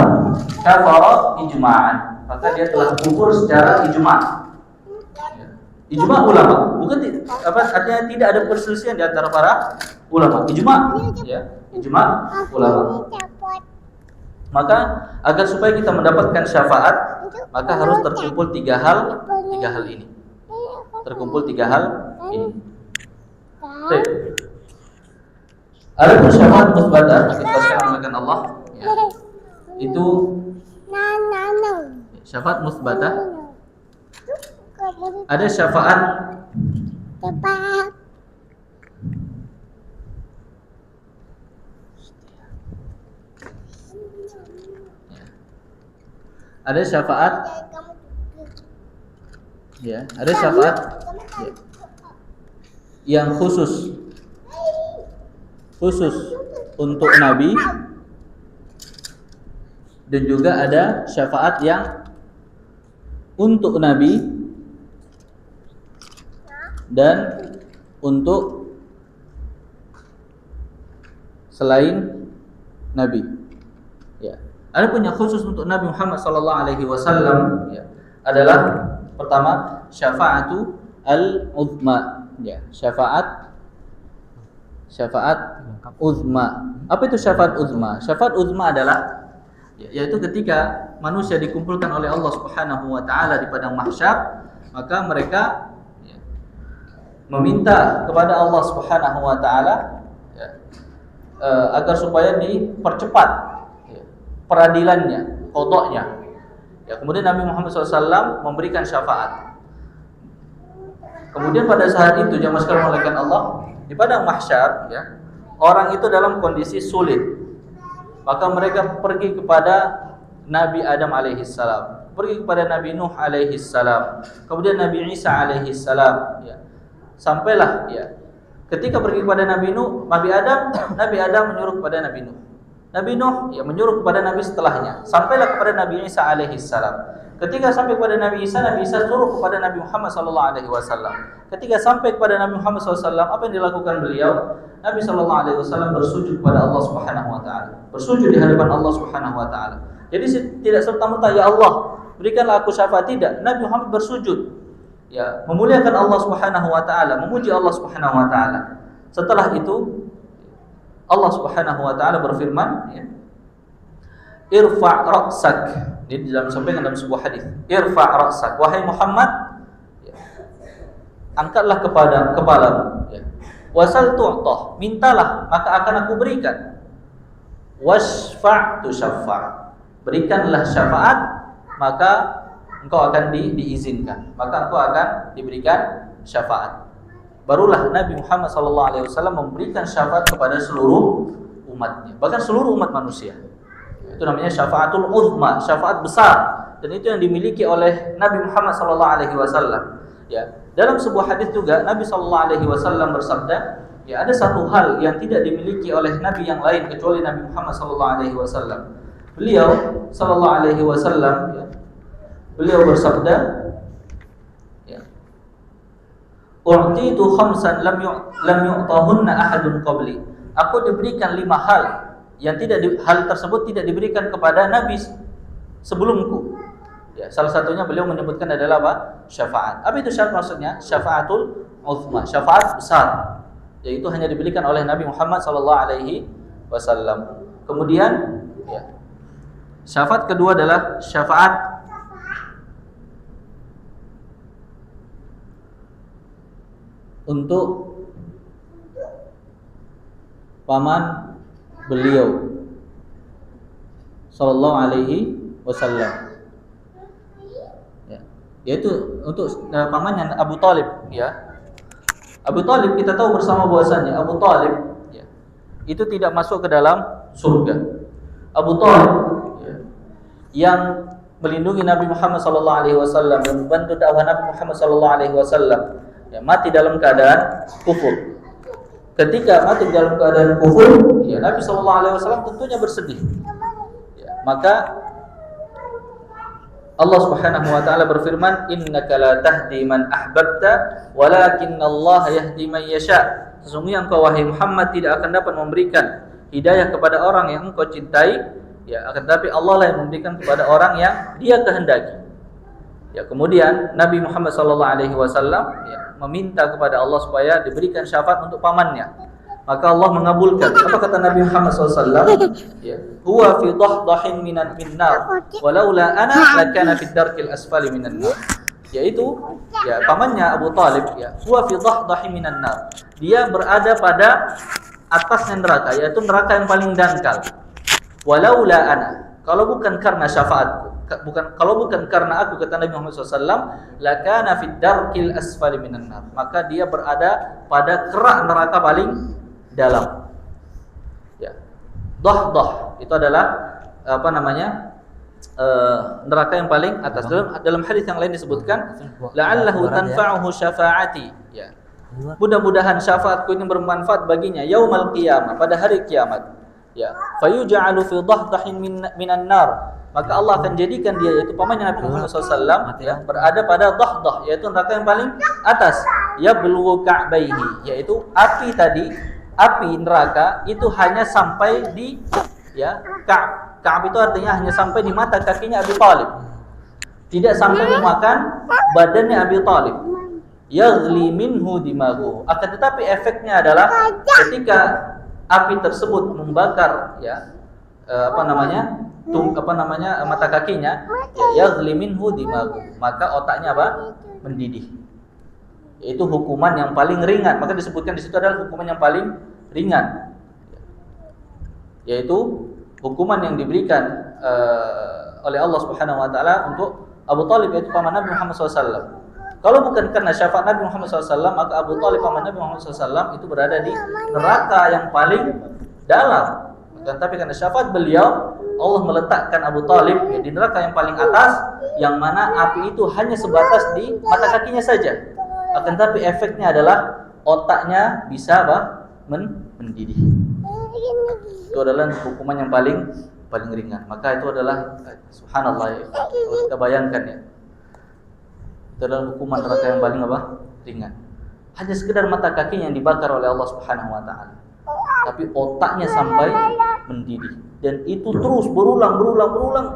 Kafara ijma'an. Maka dia telah kufur secara ijma'. Ijma' ulama, bukan artinya tidak ada perselisihan di antara para ulama. Ijma', ya, ijma' ulama. Maka agar supaya kita mendapatkan syafaat, maka harus terkumpul tiga hal ini. Terkumpul tiga hal ini. Adapun syafaat musbadah dikatakan Allah, ya, itu syafaat musbadah. Ada syafaat ada syafaat, ya, ada syafaat, ya, yang khusus untuk Nabi, dan juga ada syafaat yang untuk Nabi dan untuk selain Nabi. Ya. Ada punya khusus untuk Nabi Muhammad SAW, ya, adalah pertama syafa'atu al-uzma, ya, syafaat uzma. Apa itu syafaat uzma? Syafaat uzma adalah, yaitu ketika manusia dikumpulkan oleh Allah Subhanahu wa taala di padang mahsyar, maka mereka, ya, meminta kepada Allah Subhanahu wa taala, ya, agar supaya dipercepat, ya, peradilannya, qadanya. Ya, kemudian Nabi Muhammad SAW memberikan syafaat. Kemudian pada saat itu jamaah sekalian olehkan Allah, di padang mahsyar, ya, orang itu dalam kondisi sulit. Maka mereka pergi kepada Nabi Adam alaihissalam, pergi kepada Nabi Nuh alaihissalam, kemudian Nabi Isa alaihissalam, ya. Sampailah, ya, ketika pergi kepada Nabi Nuh, Nabi Adam menyuruh kepada Nabi Nuh. Nabi Nuh, ya, menyuruh kepada Nabi setelahnya. Sampailah kepada Nabi Isa alaihissalam. Ketika sampai kepada Nabi Isa suruh kepada Nabi Muhammad SAW. Ketika sampai kepada Nabi Muhammad SAW, apa yang dilakukan beliau? Nabi SAW bersujud kepada Allah Subhanahu Wa Taala, bersujud di hadapan Allah Subhanahu Wa Taala. Jadi tidak serta-merta, ya Allah, berikanlah aku syafaat, tidak. Nabi Muhammad bersujud, ya, memuliakan Allah Subhanahu Wa Taala, memuji Allah Subhanahu Wa Taala. Setelah itu Allah Subhanahu Wa Taala berfirman, ya, irfa' ra'sak. Ini dalam sampaikan dalam sebuah hadis. Irfa' ra'sak, wahai Muhammad, ya, angkatlah kepalamu, ya. Wasal tu'tah, mintalah maka akan aku berikan. Wasfa' tusyaffa', berikanlah syafaat maka engkau akan diizinkan, maka engkau akan diberikan syafaat. Barulah Nabi Muhammad SAW memberikan syafaat kepada seluruh umatnya, bahkan seluruh umat manusia. Itu namanya syafaatul uzma, syafaat besar, dan itu yang dimiliki oleh Nabi Muhammad SAW. Ya, dalam sebuah hadis juga Nabi SAW bersabda, ya, ada satu hal yang tidak dimiliki oleh Nabi yang lain kecuali Nabi Muhammad SAW. Beliau SAW, ya, beliau bersabda, ya, u'titu khamsan lam yu'tahunna ahadun qabli. Aku diberikan 5 hal yang hal tersebut tidak diberikan kepada Nabi sebelumku. Ya, salah satunya beliau menyebutkan adalah apa? Syafaat. Apa itu syafaat maksudnya? Syafaatul uzma, syafaat besar, yaitu hanya diberikan oleh Nabi Muhammad SAW. Kemudian, ya, syafaat kedua adalah syafaat untuk paman beliau sallallahu alaihi wasallam, ya, yaitu untuk pamannya Abu Talib, ya. Abu Talib kita tahu bersama bahwasannya Abu Talib, ya, itu tidak masuk ke dalam surga. Abu Talib, ya, yang melindungi Nabi Muhammad SAW dan membantu dakwah Nabi Muhammad SAW, ya, mati dalam keadaan kufur. Ketika mati dalam keadaan kufur, ya, Nabi SAW tentunya bersedih. Ya, maka Allah Subhanahu wa taala berfirman, innaka la tahdi man ahbabta walakinallaha yahdi man yasha. Sesungguhnya engkau wahai Muhammad tidak akan dapat memberikan hidayah kepada orang yang engkau cintai, ya, akan tetapi Allah lah yang memberikan kepada orang yang Dia kehendaki. Ya, kemudian Nabi Muhammad SAW, ya, meminta kepada Allah supaya diberikan syafaat untuk pamannya. Maka Allah mengabulkan. Apa kata Nabi Muhammad SAW? Ya, huwa fi dahdahin minan nar, walaula ana lakana fid darkil asfali minan nar. Yaitu, ya, pamannya Abu Talib, ya, huwa fi dahdahin minan nar. Dia berada pada atasnya neraka, yaitu neraka yang paling dangkal. Walaula ana, kalau bukan karena syafaatku, kalau bukan karena aku, kata Nabi Muhammad SAW, lakana fid darkil asfali minan nar, maka dia berada pada kerak neraka paling dalam. Ya. Dahdah itu adalah neraka yang paling atas. Dalam hadis yang lain disebutkan, la'allahu tanfa'uhu syafaati. Ya. Mudah-mudahan syafaatku ini bermanfaat baginya yaumal qiyamah, pada hari kiamat. Ya, fayuj'alu fi dahdahin minan nar, maka Allah akan jadikan dia, yaitu pamannya Nabi Muhammad SAW, ya, berada pada dahdah, yaitu neraka yang paling atas. Ya belughu ka'baihi, yaitu api neraka itu hanya sampai di, ya, Ka'ab itu artinya hanya sampai di mata kakinya Abi Thalib, tidak sampai memakan badannya Abi Thalib. Yaghli minhu dimagu, akan tetapi efeknya adalah ketika api tersebut membakar, ya, mata kakinya, ya, yaghli minhu dimagu, maka otaknya mendidih. Itu hukuman yang paling ringan, maka disebutkan di situ adalah hukuman yang paling ringan, yaitu hukuman yang diberikan oleh Allah Subhanahu wa taala untuk Abu Thalib, yaitu paman Nabi Muhammad SAW. Kalau bukan karena syafaat Nabi Muhammad SAW, maka Abu Thalib paman Nabi Muhammad SAW itu berada di neraka yang paling dalam. Tapi karena syafaat beliau, Allah meletakkan Abu Thalib, ya, di neraka yang paling atas, yang mana api itu hanya sebatas di mata kakinya saja. Akan tapi efeknya adalah otaknya bisa mendidih. Itu adalah hukuman yang paling ringan. Maka itu adalah subhanallah, ya, kalau kita bayangkan, ya, itu adalah hukuman neraka yang paling ringan. Hanya sekedar mata kakinya yang dibakar oleh Allah Subhanahu wa taala, tapi otaknya sampai mendidih, dan itu terus berulang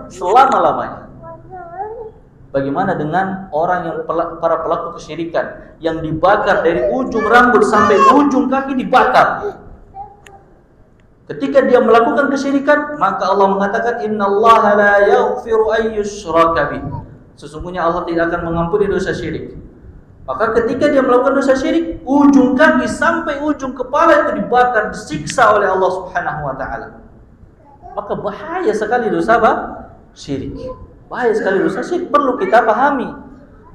selama-lamanya. Bagaimana dengan orang yang para pelaku kesyirikan yang dibakar dari ujung rambut sampai ujung kaki dibakar? Ketika dia melakukan kesyirikan, maka Allah mengatakan, innallaha la yaghfiru an yushraka bih, sesungguhnya Allah tidak akan mengampuni dosa syirik. Maka ketika dia melakukan dosa syirik, ujung kaki sampai ujung kepala itu dibakar, disiksa oleh Allah Subhanahu wa taala. Maka bahaya sekali dosa syirik. Bahaya sekali dosa syirik, perlu kita pahami.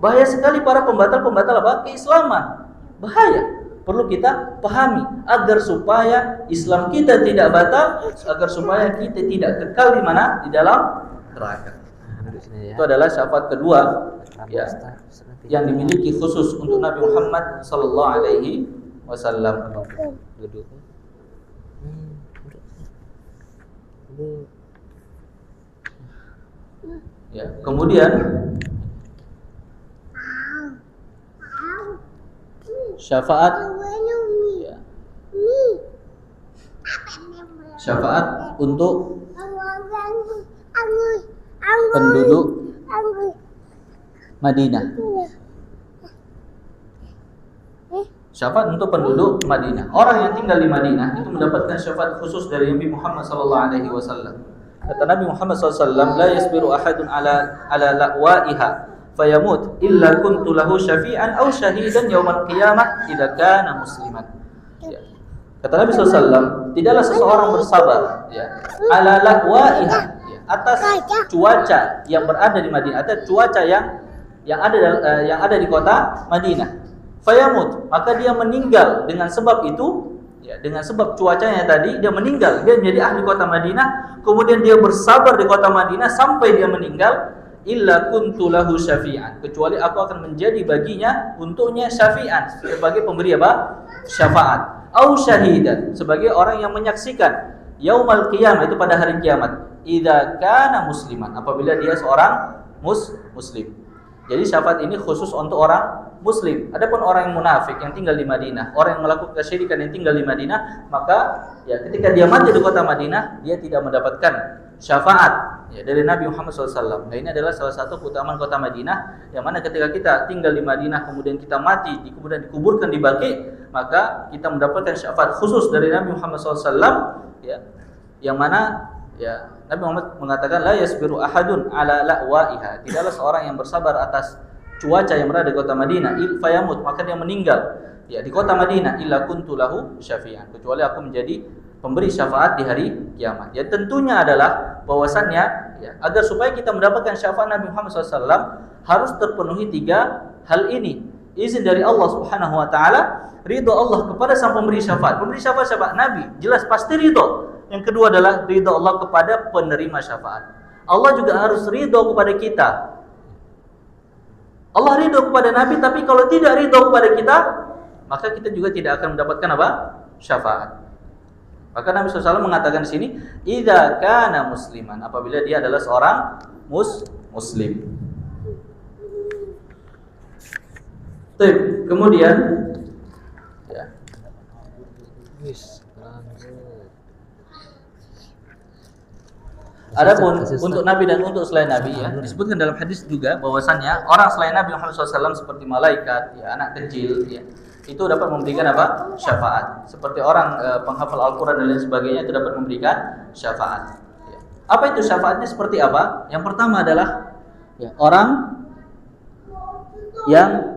Bahaya sekali para pembatal-pembatal keislaman. Bahaya. Perlu kita pahami agar supaya Islam kita tidak batal, agar supaya kita tidak kekal di mana? Di dalam neraka. Itu adalah syafaat kedua, ya, yang dimiliki khusus untuk Nabi Muhammad sallallahu alaihi wasallam. Ya, kemudian syafaat, ya, syafaat untuk penduduk Madinah. Syafaat untuk penduduk Madinah. Orang yang tinggal di Madinah itu mendapatkan syafaat khusus dari Nabi Muhammad sallallahu alaihi wasallam. Kata Nabi Muhammad SAW, la yasbiru ahadun ala la'waiha fayamut illa kuntu lahu syafi'an aw syahidan yaumal qiyamah idza kana musliman. Ya. Kata Nabi SAW, tidaklah seseorang bersabar, ya, ala la'waiha, ya, atas cuaca yang berada di Madinah, atau cuaca yang ada di kota Madinah. Fayamut, maka dia meninggal dengan sebab itu. Ya, dengan sebab cuacanya tadi dia meninggal, dia menjadi ahli kota Madinah, kemudian dia bersabar di kota Madinah sampai dia meninggal, illa kuntu lahu syafi'an, kecuali aku akan menjadi baginya untuknya syafi'an, sebagai pemberi syafaat, au syahidan, sebagai orang yang menyaksikan yaumal qiyamah, itu pada hari kiamat, idza kana musliman, apabila dia seorang muslim. Jadi syafaat ini khusus untuk orang muslim. Adapun orang yang munafik yang tinggal di Madinah, orang yang melakukan kesyirikan yang tinggal di Madinah, maka ya ketika dia mati di kota Madinah, dia tidak mendapatkan syafaat, ya, dari Nabi Muhammad SAW. Nah, ini adalah salah satu keutamaan kota Madinah, yang mana ketika kita tinggal di Madinah kemudian kita mati, kemudian dikuburkan di Baqi, maka kita mendapatkan syafaat khusus dari Nabi Muhammad SAW, ya, yang mana, ya, Nabi Muhammad mengatakan la yasbiru ahadun ala la'waiha, tidaklah seorang yang bersabar atas cuaca yang berada di kota Madinah, fayamut, maka dia meninggal, ya di kota Madinah illa kuntu lahu syafi'an, kecuali aku menjadi pemberi syafaat di hari kiamat. Ya tentunya adalah bahwasannya ya agar supaya kita mendapatkan syafaat Nabi Muhammad SAW harus terpenuhi 3 hal ini. Izin dari Allah Subhanahu wa taala, ridho Allah kepada sang pemberi syafaat. Pemberi syafaat siapa? Nabi. Jelas pasti ridho. Yang kedua adalah ridho Allah kepada penerima syafaat. Allah juga harus ridho kepada kita. Allah ridho kepada Nabi, tapi kalau tidak ridho kepada kita, maka kita juga tidak akan mendapatkan apa? Syafaat. Maka Nabi SAW mengatakan di sini, idza kana musliman, apabila dia adalah seorang muslim. Baik, kemudian ya. Adapun untuk Nabi dan untuk selain Nabi ya, disebutkan dalam hadis juga bahwasannya orang selain Nabi Muhammad SAW seperti malaikat, ya, anak kecil, ya, itu dapat memberikan apa? Syafaat. Seperti orang penghafal Al-Quran dan lain sebagainya itu dapat memberikan syafaat. Ya. Apa itu syafaatnya seperti apa? Yang pertama adalah ya, orang yang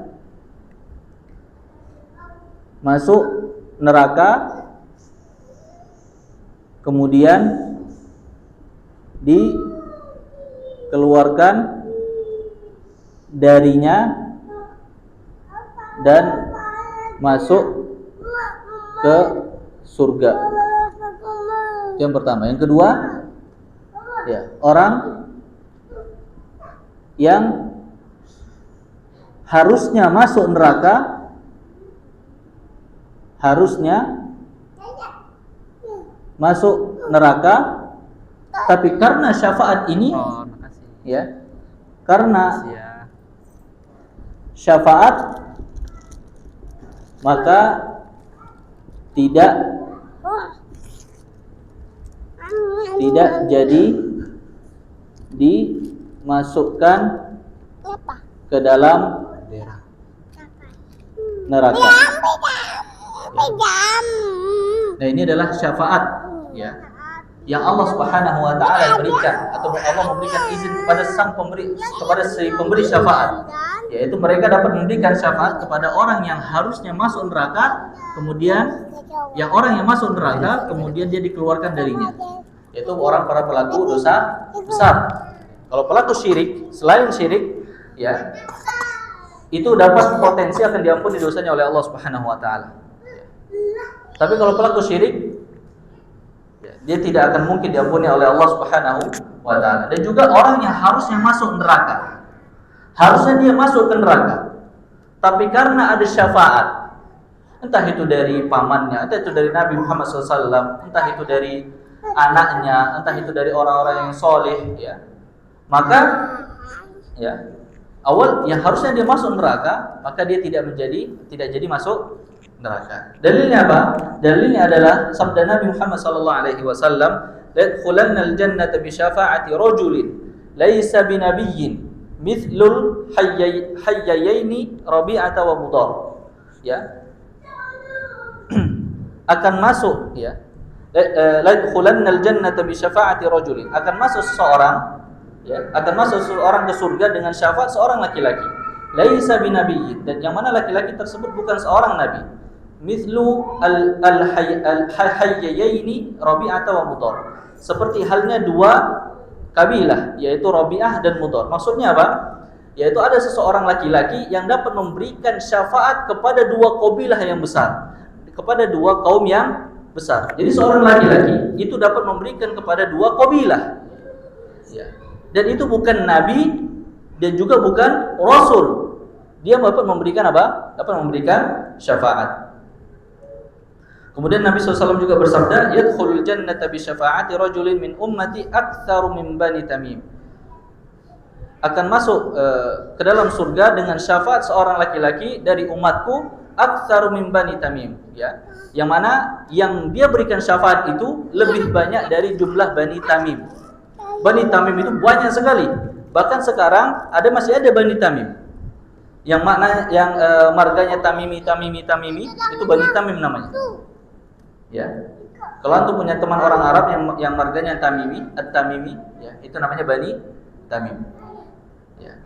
masuk neraka kemudian dikeluarkan darinya dan masuk ke surga. Itu yang pertama. Yang kedua, ya, orang yang harusnya masuk neraka, tapi karena syafaat ini, ya, karena syafaat maka tidak jadi dimasukkan ke dalam neraka. Nah, ini adalah syafaat ya yang Allah Subhanahu wa taala berikan, atau Allah memberikan izin kepada si pemberi syafaat, yaitu mereka dapat memberikan syafaat kepada orang yang harusnya masuk neraka, kemudian orang yang masuk neraka kemudian dia dikeluarkan darinya, yaitu para pelaku dosa besar. Kalau pelaku syirik, selain syirik ya, itu dapat potensi akan diampuni dosanya oleh Allah Subhanahu wa taala. Tapi kalau pelaku syirik, dia tidak akan mungkin diampuni oleh Allah Subhanahu wa taala. Dan juga orang yang harusnya masuk neraka, harusnya dia masuk ke neraka, tapi karena ada syafaat, entah itu dari pamannya, entah itu dari Nabi Muhammad SAW, entah itu dari anaknya, entah itu dari orang-orang yang soleh, ya, maka ya awal yang harusnya dia masuk neraka, maka dia tidak jadi masuk neraka. Dalilnya apa? Dalilnya adalah sabda Nabi Muhammad SAW, "Ladkhulannal jannata bi syafa'ati rajulin laisa binabiyyin mithlul hayyayaini Rabi'ata wa Mudhar." Ya. Akan masuk ya. Ladkhulannal jannata bi syafa'ati rajulin. Akan masuk seseorang ke surga dengan syafaat seorang laki-laki. Laisa binabiyyin, dan yang mana laki-laki tersebut bukan seorang nabi. Mithlu al-hayyayaini Rabi'ata wa Mudhar. Seperti halnya dua kabilah, yaitu Rabi'ah dan Mudhar. Maksudnya apa? Yaitu ada seseorang laki-laki yang dapat memberikan syafaat kepada dua kabilah yang besar, kepada dua kaum yang besar. Jadi seorang laki-laki itu dapat memberikan kepada dua kabilah. Ya. Dan itu bukan nabi dan juga bukan rasul. Dia dapat memberikan apa? Dapat memberikan syafaat. Kemudian Nabi SAW juga bersabda, "Yadkhulul jannata bi syafa'ati rajulin min ummati aktsaru min Bani Tamim." Akan masuk ke dalam surga dengan syafaat seorang laki-laki dari umatku, aktsaru min Bani Tamim, ya. Yang mana yang dia berikan syafaat itu lebih banyak dari jumlah Bani Tamim. Bani Tamim itu banyak sekali. Bahkan sekarang masih ada Bani Tamim. Yang marganya Tamimi itu Bani Tamim namanya. Ya. Kalau antum punya teman orang Arab yang marganya Tamimi, At-Tamimi, ya, itu namanya Bani Tamim. Ya.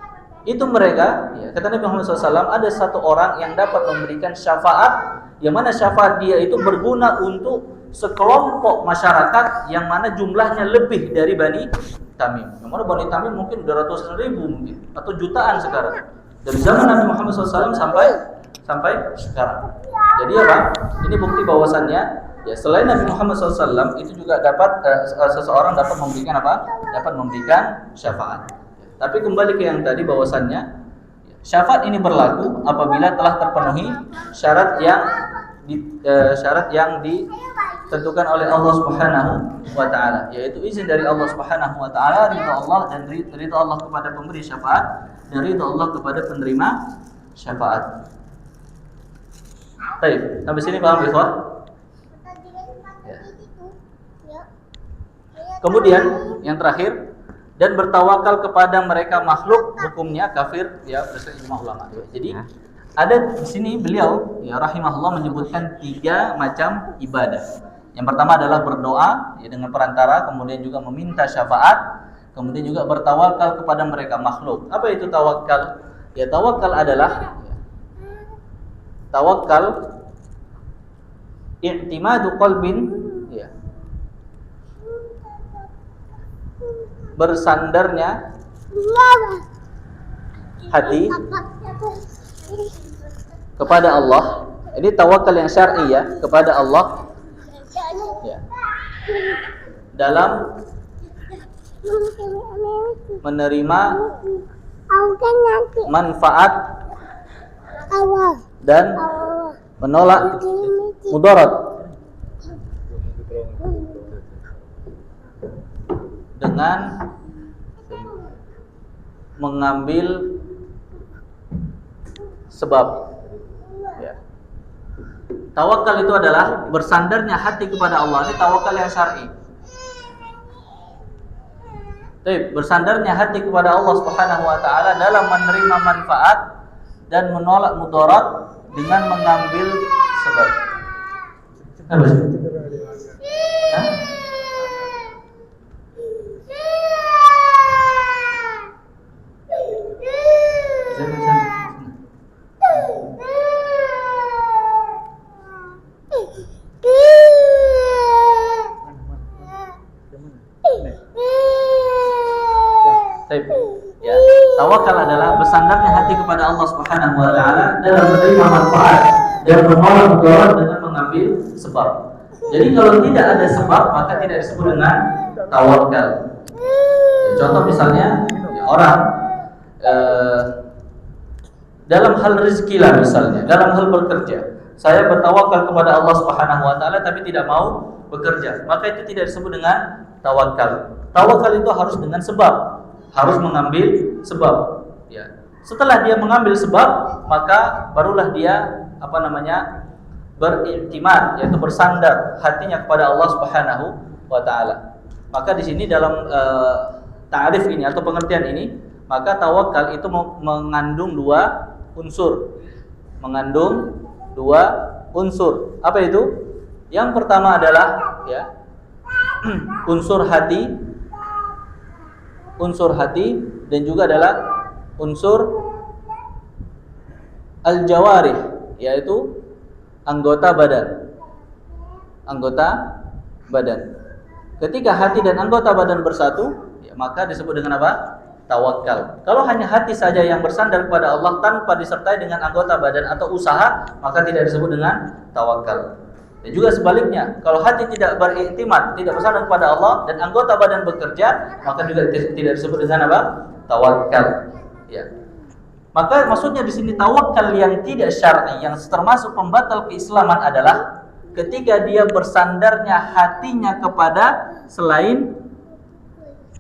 itu mereka, ya, kata Nabi Muhammad SAW, ada satu orang yang dapat memberikan syafaat, yang mana syafaat dia itu berguna untuk sekelompok masyarakat yang mana jumlahnya lebih dari Bani Tamim. Yang mana Bani Tamim mungkin udah ratusan ribu mungkin, atau jutaan sekarang. Dari zaman Nabi Muhammad SAW sampai sekarang. Jadi apa? Ini bukti bahwasannya, ya, selain Nabi Muhammad SAW itu juga dapat seseorang dapat memberikan apa? Dapat memberikan syafaat. Tapi kembali ke yang tadi bahwasannya syafaat ini berlaku apabila telah terpenuhi syarat yang ditentukan oleh Allah Subhanahu wa taala, yaitu izin dari Allah Subhanahu wa taala, ridha Allah dan ridha Allah kepada pemberi syafaat dan ridha Allah kepada penerima syafaat. Baik, sampai sini paham ikhwan? Ya. Kemudian yang terakhir, dan bertawakal kepada mereka makhluk, hukumnya kafir, ya, berdasarkan ijma ulama. Jadi ada di sini beliau, ya, rahimahullah, menyebutkan 3 macam ibadah. Yang pertama adalah berdoa, ya, dengan perantara, kemudian juga meminta syafaat, kemudian juga bertawakal kepada mereka makhluk. Apa itu tawakal? Ya, tawakal adalah, ya, tawakal i'timadu qalbin, ya, bersandarnya hati kepada Allah. Ini tawakal yang syar'i, ya, kepada Allah, ya, dalam menerima manfaat dan menolak mudarat dengan mengambil sebab, ya. Tawakal itu adalah bersandarnya hati kepada Allah. Ini tawakal yang syar'i. Bersandarnya hati kepada Allah Subhanahu wa taala dalam menerima manfaat dan menolak mudarat dengan mengambil sebab. Apa sih? Ya, tawakal adalah bersandarnya hati kepada Allah Subhanahu wa taala dalam menerima manfaat dan menolak mudarat dengan mengambil sebab. Jadi kalau tidak ada sebab maka tidak disebut dengan tawakal. Ya, contoh misalnya, ya, orang dalam hal rezeki lah misalnya, dalam hal bekerja, saya bertawakal kepada Allah Subhanahu wa taala tapi tidak mau bekerja, maka itu tidak disebut dengan tawakal. Tawakal itu harus dengan sebab, harus mengambil sebab, ya. Setelah dia mengambil sebab, maka barulah dia beriktimad, yaitu bersandar hatinya kepada Allah Subhanahu wa taala. Maka di sini dalam ta'rif ini atau pengertian ini, maka tawakal itu mengandung 2 unsur. Mengandung 2 unsur. Apa itu? Yang pertama adalah, ya, unsur hati dan juga adalah unsur al-jawarih, yaitu anggota badan. Ketika hati dan anggota badan bersatu, ya, maka disebut dengan apa? Tawakal. Kalau hanya hati saja yang bersandar kepada Allah tanpa disertai dengan anggota badan atau usaha, maka tidak disebut dengan tawakal. Dan juga sebaliknya, kalau hati tidak beriktimad, tidak bersandar kepada Allah dan anggota badan bekerja, maka juga tidak disebut dengan apa? Tawakal. Ya. Maka maksudnya di sini tawakal yang tidak syar'i, yang termasuk pembatal keislaman adalah ketika dia bersandarnya hatinya kepada selain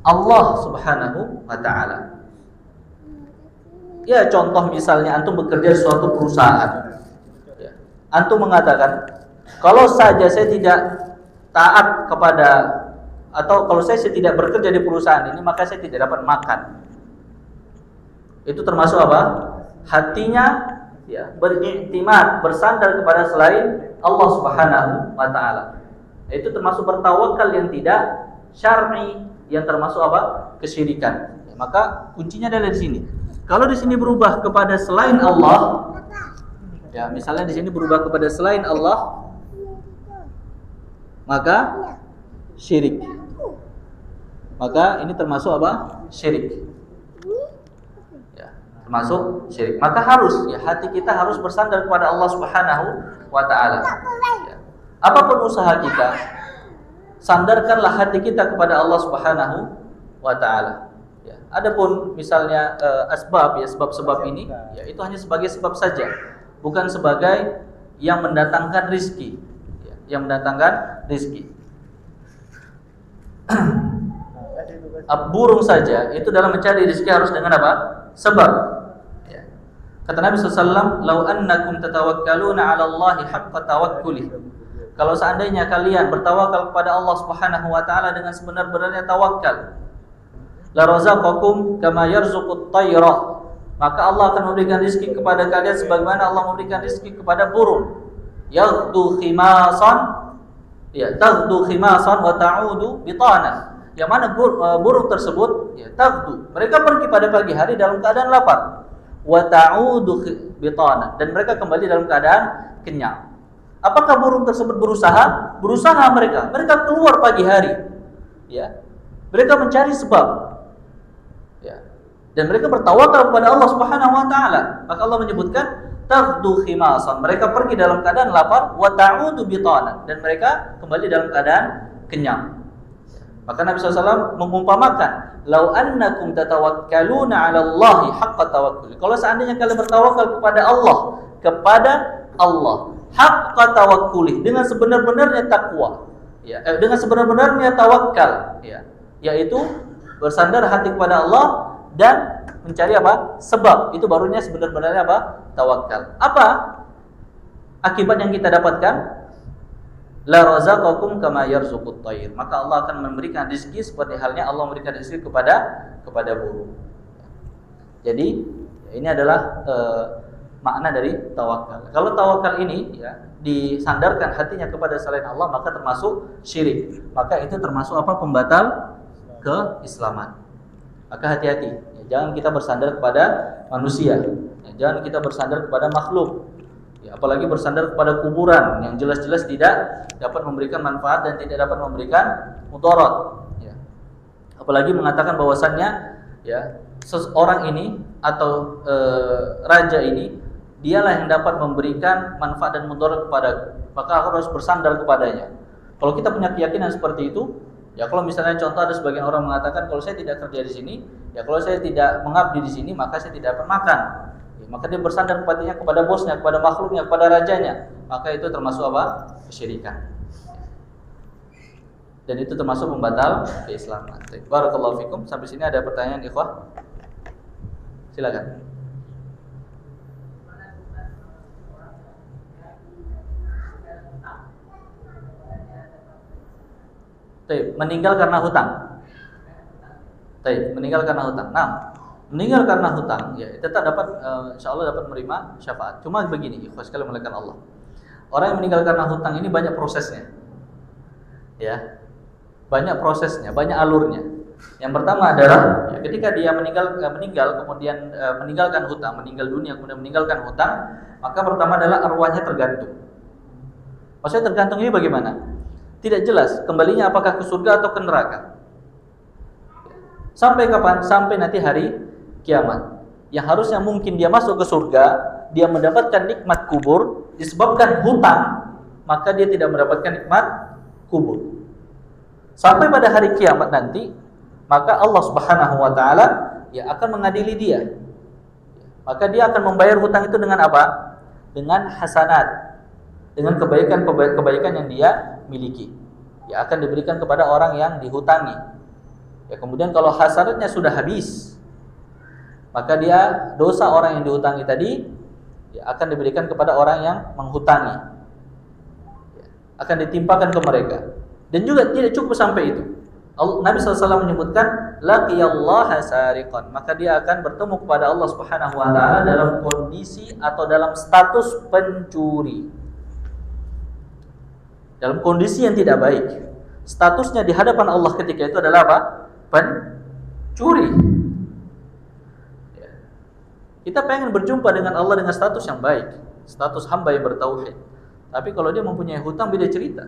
Allah Subhanahu wa taala. Ya, contoh misalnya antum bekerja di suatu perusahaan. Ya. Antum mengatakan, kalau saja saya tidak taat kepada, atau kalau saya tidak bekerja di perusahaan ini, maka saya tidak dapat makan. Itu termasuk apa? Hatinya, ya, beriktimad, bersandar kepada selain Allah Subhanahu wa taala. Itu termasuk bertawakal yang tidak syar'i, yang termasuk apa? Kesyirikan. Ya, maka kuncinya adalah di sini. Kalau di sini berubah kepada selain Allah, ya misalnya di sini berubah kepada selain Allah, maka syirik. Maka ini termasuk apa? Syirik. Ya, termasuk syirik. Maka harus ya hati kita harus bersandar kepada Allah Subhanahu wa taala. Ya. Apapun usaha kita, sandarkanlah hati kita kepada Allah Subhanahu wa taala. Ya. Adapun misalnya asbab ya sebab-sebab ini ya itu hanya sebagai sebab saja, bukan sebagai yang mendatangkan rizki ya, yang mendatangkan rizki. Burung saja itu dalam mencari rizki harus dengan apa? Sebab ya. Kata Nabi SAW, "Lau annakum tatawakkaluna 'ala Allahi haqqa tawakkulih." Kalau seandainya kalian bertawakal kepada Allah Subhanahu wa taala dengan sebenar-benarnya tawakal, la razaqakum kama yarzuqut tayra, maka Allah akan memberikan rezeki kepada kalian sebagaimana Allah memberikan rezeki kepada burung. Yaghdu khimasan, ya taghdu khimasan wa ta'udu bitanan. Yang mana burung tersebut ya taghdu, mereka pergi pada pagi hari dalam keadaan lapar, wa ta'udu bitanan, dan mereka kembali dalam keadaan kenyang. Apakah burung tersebut berusaha? Berusaha mereka keluar pagi hari. Ya. Mereka mencari sebab. Ya. Dan mereka bertawakal kepada Allah Subhanahu wa taala. Maka Allah menyebutkan taghdu khimasan, mereka pergi dalam keadaan lapar, wa ta'udu bitanan, dan mereka kembali dalam keadaan kenyang. Maka Nabi SAW mengumpamakan, lau annakum tatawakkaluna 'ala Allahi haqqa tawakkul. Kalau seandainya kalian bertawakal kepada Allah haqqa tawakkuli, dengan sebenar-benarnya takwa, ya, dengan sebenar-benarnya tawakal, ya, yaitu bersandar hati kepada Allah dan mencari apa? Sebab. Itu barunya sebenar-benarnya apa? Tawakal. Apa akibat yang kita dapatkan? La razaqakum kama yarzuqut tayr. Maka Allah akan memberikan rezeki seperti halnya Allah memberikan rezeki kepada burung. Jadi ini adalah makna dari tawakal. Kalau tawakal ini ya disandarkan hatinya kepada selain Allah, maka termasuk syirik. Maka itu termasuk apa? Pembatal keislaman. Maka hati-hati, ya, jangan kita bersandar kepada manusia, ya, jangan kita bersandar kepada makhluk, ya, apalagi bersandar kepada kuburan yang jelas-jelas tidak dapat memberikan manfaat dan tidak dapat memberikan mudarat. Ya. Apalagi mengatakan bahwasannya ya seseorang ini atau raja ini dialah yang dapat memberikan manfaat dan mudarat kepada, maka harus bersandar kepadanya. Kalau kita punya keyakinan seperti itu, ya kalau misalnya contoh ada sebagian orang mengatakan kalau saya tidak kerja di sini, ya kalau saya tidak mengabdi di sini, maka saya tidak dapat makan. Ya, maka dia bersandar kepada bosnya, kepada makhluknya, kepada rajanya, maka itu termasuk apa? Kesyirikan. Dan itu termasuk pembatal keislaman. Barakallahu fikum. Sampai sini ada pertanyaan ikhwah? Silakan. Meninggal karena hutang. Meninggal karena hutang. Nah, meninggal karena hutang, ya tetap dapat, insya Allah dapat menerima syafaat. Cuma begini, ikhwas sekalian melakukan Allah. Orang yang meninggal karena hutang ini banyak prosesnya, ya, banyak prosesnya, banyak alurnya. Yang pertama adalah, ya, ketika dia meninggal kemudian meninggalkan hutang, meninggal dunia kemudian meninggalkan hutang, maka pertama adalah arwahnya tergantung. Maksudnya tergantung ini bagaimana? Tidak jelas kembalinya apakah ke surga atau ke neraka. Sampai kapan? Sampai nanti hari kiamat. Yang harusnya mungkin dia masuk ke surga, dia mendapatkan nikmat kubur, disebabkan hutang, maka dia tidak mendapatkan nikmat kubur. Sampai pada hari kiamat nanti, maka Allah Subhanahu wa taala ya akan mengadili dia. Maka dia akan membayar hutang itu dengan apa? Dengan hasanat. Dengan kebaikan yang dia miliki, ya akan diberikan kepada orang yang dihutangi. Ya kemudian kalau hasanatnya sudah habis, maka dia dosa orang yang dihutangi tadi ya akan diberikan kepada orang yang menghutangi, ya, akan ditimpakan ke mereka. Dan juga tidak cukup sampai itu. Nabi SAW menyebutkan laqiyallaha sariqan, maka dia akan bertemu kepada Allah Subhanahu wa taala dalam kondisi atau dalam status pencuri. Dalam kondisi yang tidak baik. Statusnya di hadapan Allah ketika itu adalah apa? Pencuri. Ya. Kita pengen berjumpa dengan Allah dengan status yang baik, status hamba yang bertauhid. Tapi kalau dia mempunyai hutang, beda cerita.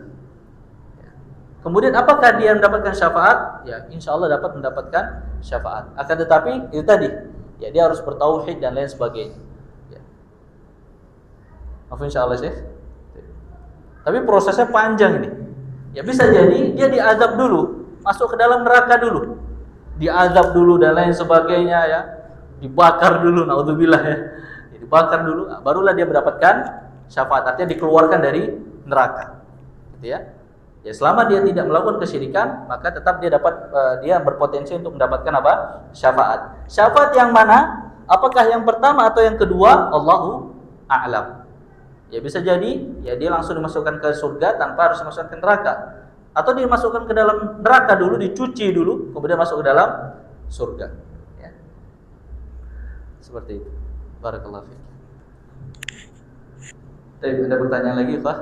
Kemudian apakah dia mendapatkan syafaat? Ya, insya Allah dapat mendapatkan syafaat. Akan tetapi itu tadi, ya dia harus bertauhid dan lain sebagainya. Ya. Maaf insya Allah Syekh. Tapi prosesnya panjang ini. Ya bisa jadi dia diazab dulu, masuk ke dalam neraka dulu, diazab dulu dan lain sebagainya ya, dibakar dulu, naudzubillah ya, dibakar dulu, barulah dia mendapatkan syafaat, artinya dikeluarkan dari neraka, gitu ya. Ya selama dia tidak melakukan kesyirikan, maka tetap dia dia berpotensi untuk mendapatkan apa? Syafaat. Syafaat yang mana? Apakah yang pertama atau yang kedua? Allahu a'lam. Ya bisa jadi ya dia langsung dimasukkan ke surga tanpa harus dimasukkan ke neraka, atau dimasukkan ke dalam neraka dulu, dicuci dulu, kemudian masuk ke dalam surga. Ya. Seperti itu. Barakallahu fiik. Ada pertanyaan lagi, Pak?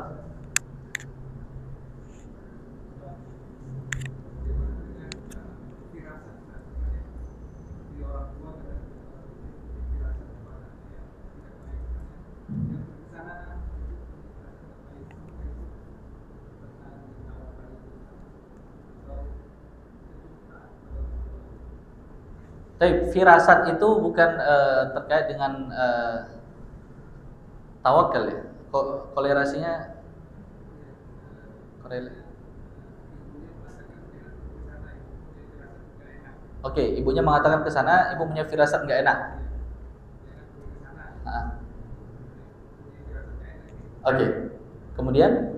Tapi firasat itu bukan terkait dengan tawakal ya. Korelasinya Oke, ibunya mengatakan ke sana, ibu punya firasat nggak enak. Oke, kemudian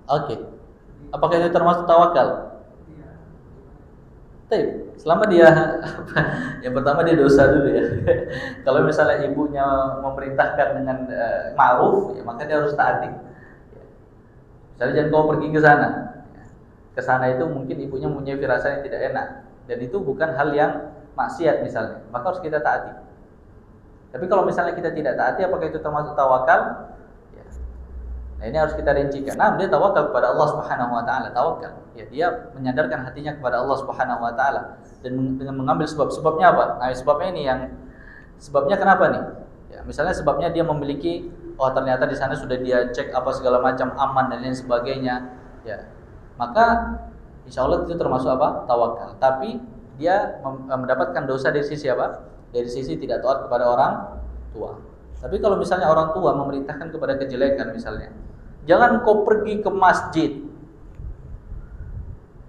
oke. Apakah itu termasuk tawakal? Selama dia yang pertama dia dosa dulu ya. Kalau misalnya ibunya memerintahkan dengan ma'ruf, ya maka dia harus taati. Misalnya jangan kau pergi ke sana. Ke sana itu mungkin ibunya mempunyai firasat yang tidak enak, dan itu bukan hal yang maksiat misalnya, maka harus kita taati. Tapi kalau misalnya kita tidak taati, apakah itu termasuk tawakal? Nah ini harus kita rincikan. Nah dia tawakal kepada Allah Subhanahu Wa Taala, tawakal. Ya dia menyadarkan hatinya kepada Allah Subhanahu Wa Taala dan dengan mengambil sebab-sebabnya apa? Nah sebabnya ini sebabnya kenapa nih? Ya misalnya sebabnya dia memiliki, oh ternyata di sana sudah dia cek apa segala macam aman dan lain sebagainya. Ya maka insya Allah itu termasuk apa? Tawakal. Tapi dia mendapatkan dosa dari sisi apa? Dari sisi tidak taat kepada orang tua. Tapi kalau misalnya orang tua memerintahkan kepada kejelekan misalnya, jangan kau pergi ke masjid.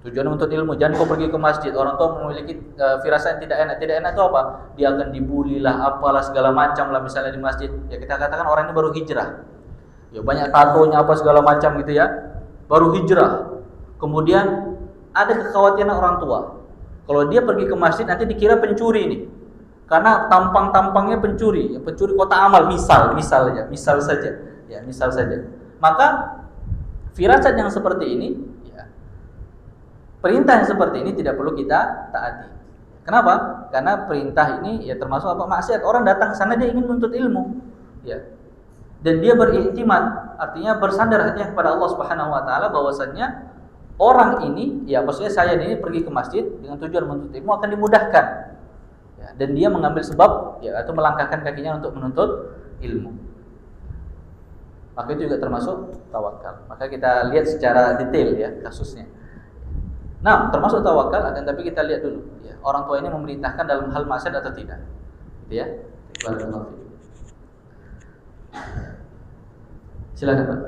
Tujuan untuk ilmu, jangan kau pergi ke masjid. Orang tua memiliki firasat yang tidak enak. Tidak enak itu apa? Dia akan dibully lah, apalah segala macam lah misalnya di masjid. Ya kita katakan orang ini baru hijrah. Ya banyak tatonya apa segala macam gitu ya. Baru hijrah. Kemudian ada kekhawatiran orang tua. Kalau dia pergi ke masjid nanti dikira pencuri nih. Karena tampang-tampangnya pencuri, ya, pencuri kota amal, misal saja. Maka firasat yang seperti ini, ya, perintah yang seperti ini tidak perlu kita taati. Kenapa? Karena perintah ini ya termasuk apa? Maksiat. Orang datang ke sana dia ingin menuntut ilmu, ya, dan dia beriktimat, artinya bersandar hatinya kepada Allah Subhanahu Wa Taala bahwasannya orang ini, ya maksudnya saya ini pergi ke masjid dengan tujuan menuntut ilmu akan dimudahkan. Dan dia mengambil sebab ya atau melangkahkan kakinya untuk menuntut ilmu. Maka itu juga termasuk tawakal. Maka kita lihat secara detail ya kasusnya. Nah, termasuk tawakal akan tapi kita lihat dulu ya, orang tua ini memerintahkan dalam hal maksiat atau tidak. Gitu ya. Silakan Pak.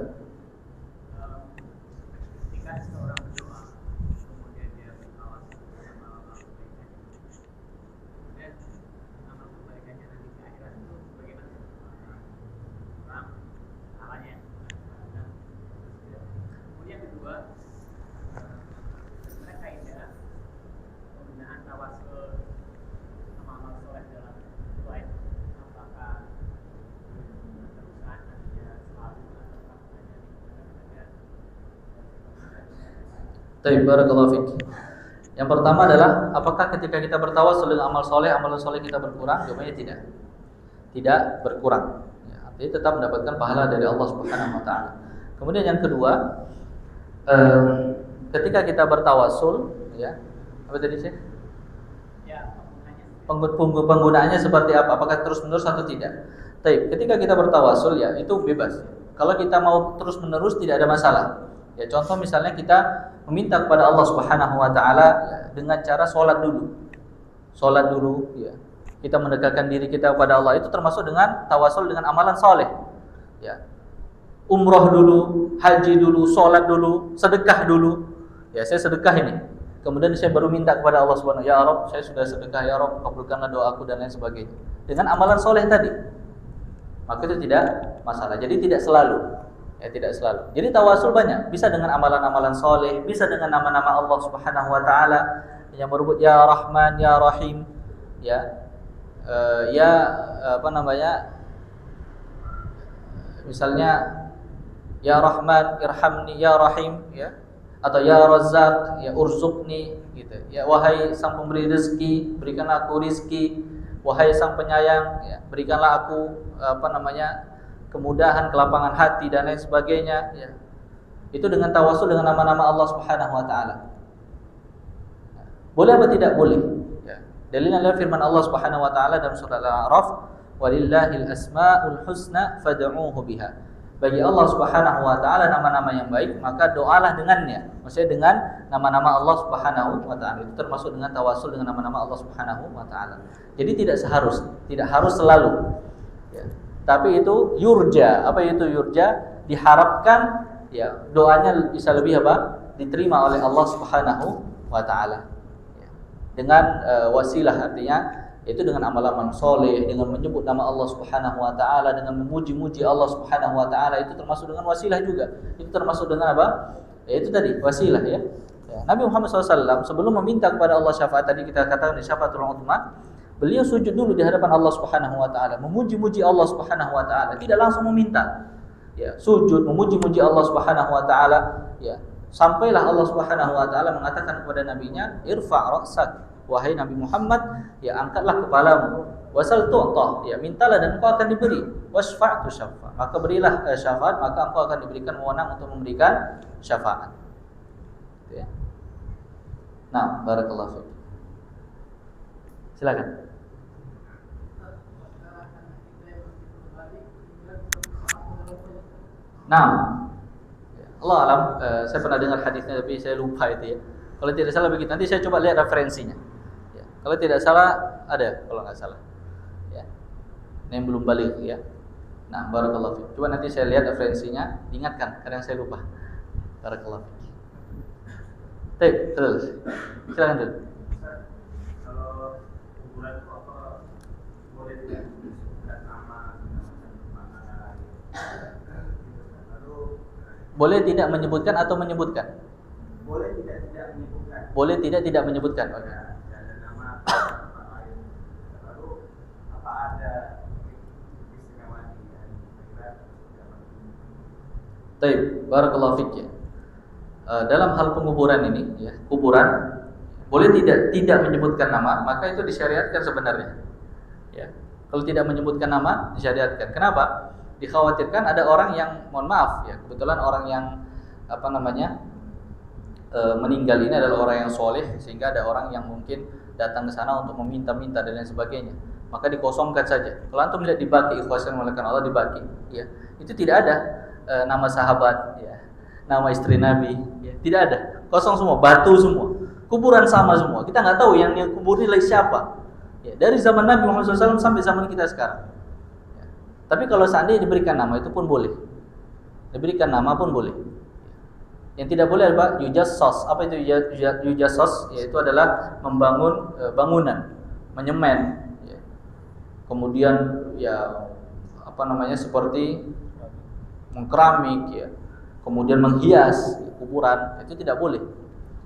Baik, barakallahu fiik. Yang pertama adalah apakah ketika kita bertawasul dengan amalan soleh kita berkurang? Jawabannya tidak. Tidak berkurang. Ya, Jadi tetap mendapatkan pahala dari Allah Subhanahu wa taala. Kemudian yang kedua, ketika kita bertawasul, ya. Apa tadi sih? Ya, penggunaannya seperti apa? Apakah terus-menerus atau tidak? Baik, ketika kita bertawasul ya itu bebas. Kalau kita mau terus-menerus tidak ada masalah. Ya, contoh misalnya kita meminta kepada Allah Subhanahu wa taala ya, dengan cara sholat dulu. Sholat dulu ya. Kita mendekatkan diri kita kepada Allah, itu termasuk dengan tawasul dengan amalan soleh. Ya. Umroh dulu, haji dulu, sholat dulu, sedekah dulu. Ya, saya sedekah ini. Kemudian saya baru minta kepada Allah Subhanahu wa taala, ya Rabb, saya sudah sedekah, ya Rabb, kabulkanlah doaku dan lain sebagainya. Dengan amalan soleh tadi. Maka itu tidak masalah. Jadi tidak selalu. Ya, tidak selalu. Jadi tawasul banyak, bisa dengan amalan-amalan soleh, bisa dengan nama-nama Allah Subhanahu wa taala yang menyebut ya Rahman, ya Rahim, ya. Misalnya ya Rahman irhamni, ya Rahim, ya, atau ya Razzaq, ya urzuqni, gitu. Ya wahai sang pemberi rezeki, berikanlah aku rezeki. Wahai sang penyayang, ya, berikanlah aku kemudahan, kelapangan hati dan lain sebagainya, ya. Itu dengan tawasul dengan nama-nama Allah Subhanahu wa taala. Boleh apa tidak boleh? Ya. Dalilnya adalah firman Allah Subhanahu wa taala dalam surah Al-A'raf, "Walillahil asmaul husna fad'uuhu biha." Bagi Allah Subhanahu wa taala nama-nama yang baik, maka doalah dengannya. Maksudnya dengan nama-nama Allah Subhanahu wa taala. Itu termasuk dengan tawasul dengan nama-nama Allah Subhanahu wa taala. Jadi tidak harus selalu. Ya. Tapi itu yurja. Apa itu yurja? Diharapkan ya doanya bisa lebih diterima oleh Allah Subhanahu wa taala. Ya. Dengan wasilah, artinya itu dengan amalan soleh, dengan menyebut nama Allah Subhanahu wa taala, dengan memuji-muji Allah Subhanahu wa taala, itu termasuk dengan wasilah juga. Itu termasuk dengan apa? Ya, itu tadi wasilah ya. Ya. Nabi Muhammad SAW sebelum meminta kepada Allah syafaat, tadi kita katakan di syafaatul uzma, beliau sujud dulu di hadapan Allah Subhanahu wa taala, memuji-muji Allah Subhanahu wa taala, tidak langsung meminta. Ya, sujud memuji-muji Allah Subhanahu wa taala, ya. Sampailah Allah Subhanahu wa taala mengatakan kepada nabinya, "Irfa' ra'sak." Wahai Nabi Muhammad, ya angkatlah kepalamu. Wasal tu'tah, ya mintalah dan engkau akan diberi. Wasfa' tu syafa', maka berilah syafaat, maka engkau akan diberikan wewenang untuk memberikan syafaat. Ya. Nah, barakallahu fiik. Silakan. Nah, Allah alam, saya pernah dengar hadisnya tapi saya lupa itu ya. Kalau tidak salah begitu, nanti saya coba lihat referensinya. Ya. Kalau tidak salah ada, kalau nggak salah. Ya. Ini yang belum balik ya. Nah, barakallahu fiik. Coba nanti saya lihat referensinya, diingatkan, kadang saya lupa. Barakallahu fiik. Baik, terus. Silakan dulu. Kalau kuburan itu apa boleh disebutkan nama mana? Lalu boleh tidak menyebutkan atau menyebutkan? Boleh tidak menyebutkan. Boleh tidak menyebutkan. Oke. Ya, ada nama tempat lain. Lalu apa ada istimewaan dan Baik, barakallahu fiik ya. Dalam hal penguburan ini ya, kuburan boleh tidak menyebutkan nama, maka itu disyariatkan sebenarnya. Ya. Kalau tidak menyebutkan nama disyariatkan. Kenapa? Dikhawatirkan ada orang yang, mohon maaf ya, kebetulan orang yang meninggal ini adalah orang yang soleh, sehingga ada orang yang mungkin datang ke sana untuk meminta-minta dan lain sebagainya. Maka dikosongkan saja. Kalau antum lihat di baki, ikhwasan melakukan Allah di baki, ya, itu tidak ada nama sahabat, ya, nama istri Nabi, ya, tidak ada. Kosong semua, batu semua, kuburan sama semua. Kita nggak tahu yang kubur ini siapa. Ya, dari zaman Nabi Muhammad SAW sampai zaman kita sekarang. Ya. Tapi kalau seandainya diberikan nama itu pun boleh. Diberikan nama pun boleh. Yang tidak boleh apa? Yujassos. Apa itu yujassos? Yaitu adalah membangun bangunan, menyemen, ya. Kemudian ya seperti mengkeramik, ya. Kemudian menghias kuburan, itu tidak boleh.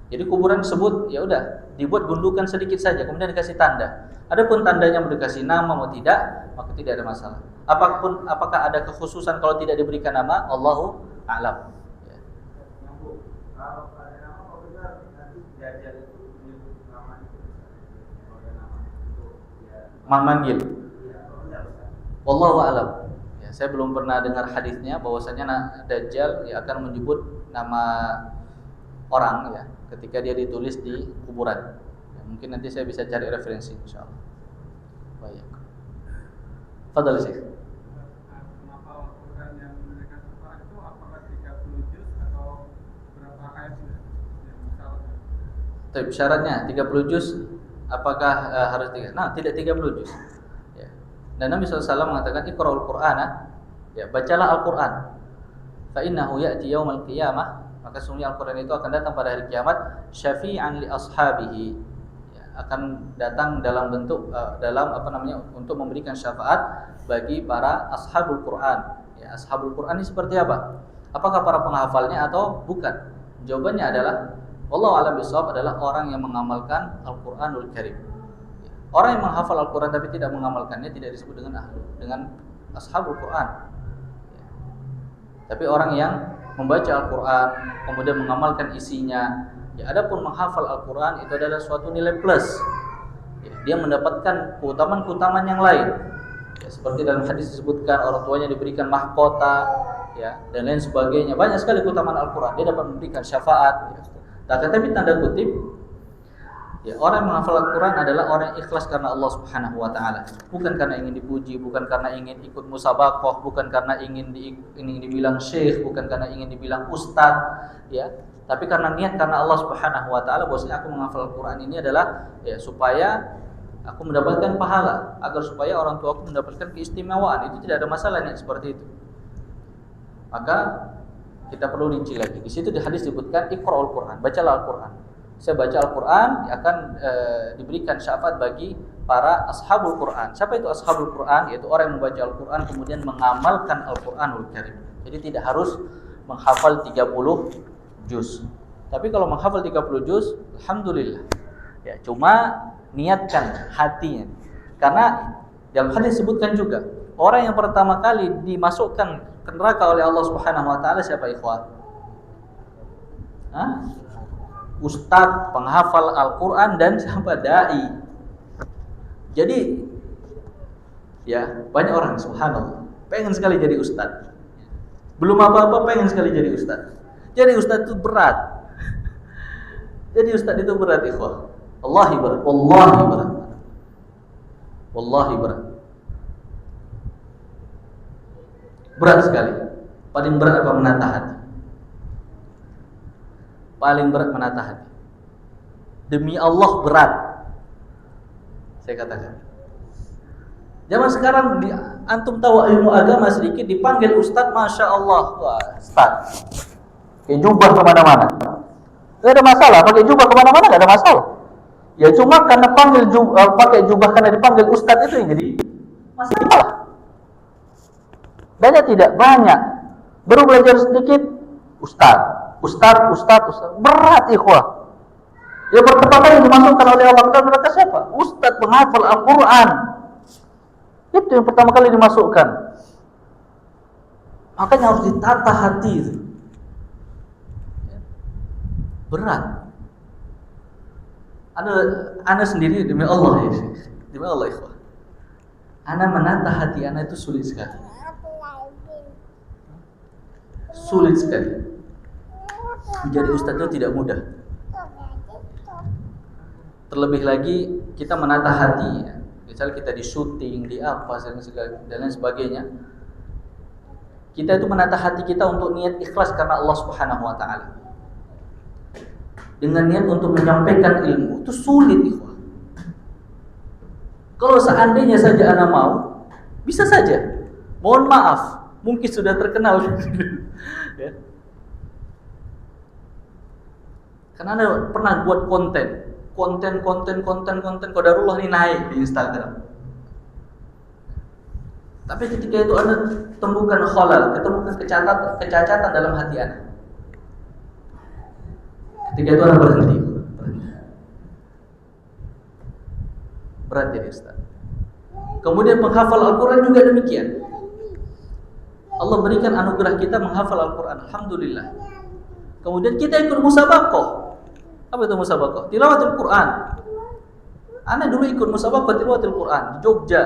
Jadi kuburan tersebut ya udah dibuat gundukan sedikit saja, kemudian dikasih tanda. Adapun tandanya mau dikasih nama mau tidak, maka tidak ada masalah. Apakah ada kekhususan kalau tidak diberikan nama? Allahu a'lam. kalau ada nama kok benar nanti Dajjal itu menyebut nama itu. Kalau ada nama itu ya Manggil. ya kalau enggak bisa. Wallahu a'lam. Ya, saya belum pernah dengar hadisnya bahwasanya Dajjal ya akan menyebut nama orang ya ketika dia ditulis di kuburan. Ya, mungkin nanti saya bisa cari referensi insyaallah. Baik. Fadhal Syekh. Kenapa Al-Quran yang memberikan syafaat itu apakah 30 juz atau berapa ayat yang misalnya? Tapi syaratnya 30 juz apakah harus 3? Nah, tidak 30 juz. Ya. Dan Nabi SAW mengatakan Iqra'ul Qur'ana, ya, bacalah Al-Qur'an. Fa innahu ya'ti yaumal qiyamah, maka sungguhnya Al-Qur'an itu akan datang pada hari kiamat syafi'an li ashabihi. Ya, akan datang dalam bentuk untuk memberikan syafaat bagi para ashabul Qur'an. Ya, ashabul Qur'an ini seperti apa? Apakah para penghafalnya atau bukan? Jawabannya adalah wallahu a'lam bishawab, adalah orang yang mengamalkan Al-Qur'anul Karim. Orang yang menghafal Al-Qur'an tapi tidak mengamalkannya tidak disebut dengan ashabul Qur'an. Tapi orang yang membaca Al-Qur'an kemudian mengamalkan isinya, ya, adapun menghafal Al-Qur'an itu adalah suatu nilai plus. Ya, dia mendapatkan keutamaan-keutamaan yang lain. Ya, seperti dalam hadis disebutkan orang tuanya diberikan mahkota, ya, dan lain sebagainya. Banyak sekali keutamaan Al-Qur'an. Dia dapat memberikan syafaat. Ya. Tapi tanda kutip, ya, orang yang menghafal Al-Quran adalah orang yang ikhlas karena Allah Subhanahu wa Ta'ala, bukan karena ingin dipuji, bukan karena ingin ikut musabaqah, bukan karena ingin dibilang syekh, bukan karena ingin dibilang ustaz, ya, tapi karena niat karena Allah Subhanahu wa Ta'ala. Bahwasanya aku menghafal Al-Quran ini adalah, ya, supaya aku mendapatkan pahala, agar supaya orang tua aku mendapatkan keistimewaan. Itu tidak ada masalahnya seperti itu. Maka kita perlu rinci lagi. Di situ di hadis disebutkan Iqra'ul Qur'an, bacalah Al-Qur'an. Saya baca Al-Qur'an akan diberikan syafaat bagi para ashabul Qur'an. Siapa itu ashabul Qur'an? Yaitu orang yang membaca Al-Qur'an kemudian mengamalkan Al-Qur'anul Karim. Jadi tidak harus menghafal 30 juz. Tapi kalau menghafal 30 juz, alhamdulillah. Ya, cuma niatkan hatinya. Karena dalam hadis disebutkan juga, orang yang pertama kali dimasukkan ke neraka oleh Allah Subhanahu wa Ta'ala siapa, ikhwan? Ustadz, penghafal Al-Quran, dan siapa? Dai. Jadi, ya, banyak orang subhanallah pengen sekali jadi ustadz. Belum apa-apa pengen sekali jadi ustadz. Jadi ustadz itu berat. Jadi ustadz itu berat, ikhwan. Wallahi berat. Wallahi berat. Wallahi berat. Berat sekali. Paling berat apa? Menatah hati. Paling berat menatah hati. Demi Allah berat. Saya katakan. Zaman sekarang antum tahu ilmu agama sedikit dipanggil ustadz, masya Allah, wah, ustadz. Pakai jubah kemana-mana. Gak ada masalah. Pakai jubah kemana-mana gak ada masalah. Ya cuma karena pakai jubah karena dipanggil ustadz itu yang jadi masalah. Banyak tidak? Banyak. Baru belajar sedikit, ustaz. Berat, ikhwah. Ya pertama yang dimasukkan oleh Allah ke neraka siapa? Ustaz penghafal Al-Quran. Itu yang pertama kali dimasukkan. Makanya harus ditata hati itu. Berat. Ana sendiri demi Allah, ya, demi Allah, ikhwah. Ana menata hati ana itu sulit sekali. Sulit sekali. Menjadi ustaz itu tidak mudah. Terlebih lagi kita menata hati, ya. Misal kita di syuting, di apa dan lain sebagainya. Kita itu menata hati kita untuk niat ikhlas karena Allah Subhanahu wa Ta'ala. Dengan niat untuk menyampaikan ilmu itu sulit, ikhwah. Kalau seandainya saja ana mau, bisa saja. Mohon maaf, mungkin sudah terkenal. Ya. Karena Anda pernah buat konten qadarullah ini naik di Instagram. Tapi ketika itu Anda temukan khalal, ketemukan kecacatan dalam hati Anda. Ketika itu Anda berhenti. Berat jadi ustaz. Kemudian menghafal Al-Quran juga demikian. Allah berikan anugerah kita menghafal Al-Quran, alhamdulillah. Kemudian kita ikut musabaqah. Apa itu musabaqah? Tilawatul Quran. Ana dulu ikut musabaqah tilawatul Quran di Jogja.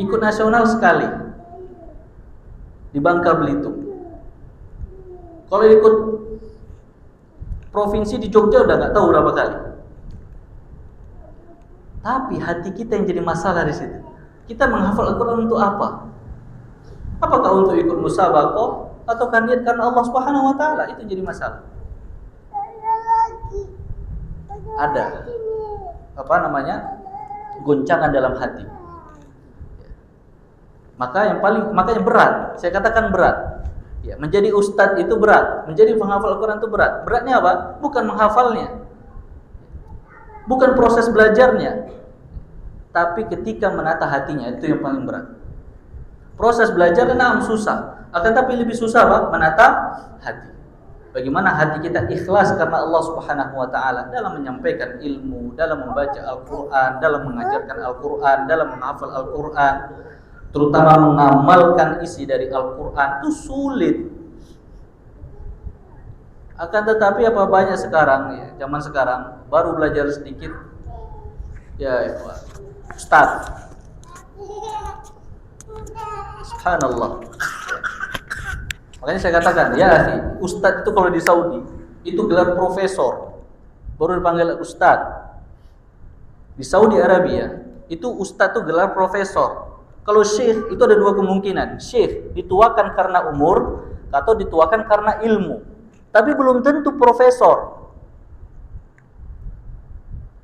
ikut nasional sekali di Bangka Belitung. Kalau ikut provinsi di Jogja udah nggak tahu berapa kali. Tapi hati kita yang jadi masalah di situ. Kita menghafal Al-Quran untuk apa? Apakah untuk ikut musabaqah atau kan niat karena Allah Subhanahu wa taala? Itu jadi masalah. Ada goncangan dalam hati. Maka yang berat, saya katakan berat. Ya, menjadi ustadz itu berat, menjadi penghafal Al-Quran itu berat. Beratnya apa? Bukan menghafalnya, bukan proses belajarnya, tapi ketika menata hatinya, itu yang paling berat. Proses belajar memang susah, akan tapi lebih susah apa? Menata hati. Bagaimana hati kita ikhlas karena Allah Subhanahu wa taala dalam menyampaikan ilmu, dalam membaca Al-Qur'an, dalam mengajarkan Al-Qur'an, dalam menghafal Al-Qur'an, terutama mengamalkan isi dari Al-Qur'an itu sulit. Akan tetapi apa banyak sekarang ya, zaman sekarang baru belajar sedikit ya, Ustaz. Subhanallah. Makanya saya katakan, ya akhi, ustadz itu kalau di Saudi itu gelar profesor, baru dipanggil ustadz. Di Saudi Arabia itu ustadz itu gelar profesor. Kalau syekh itu ada dua kemungkinan, syekh dituakan karena umur atau dituakan karena ilmu. Tapi belum tentu profesor.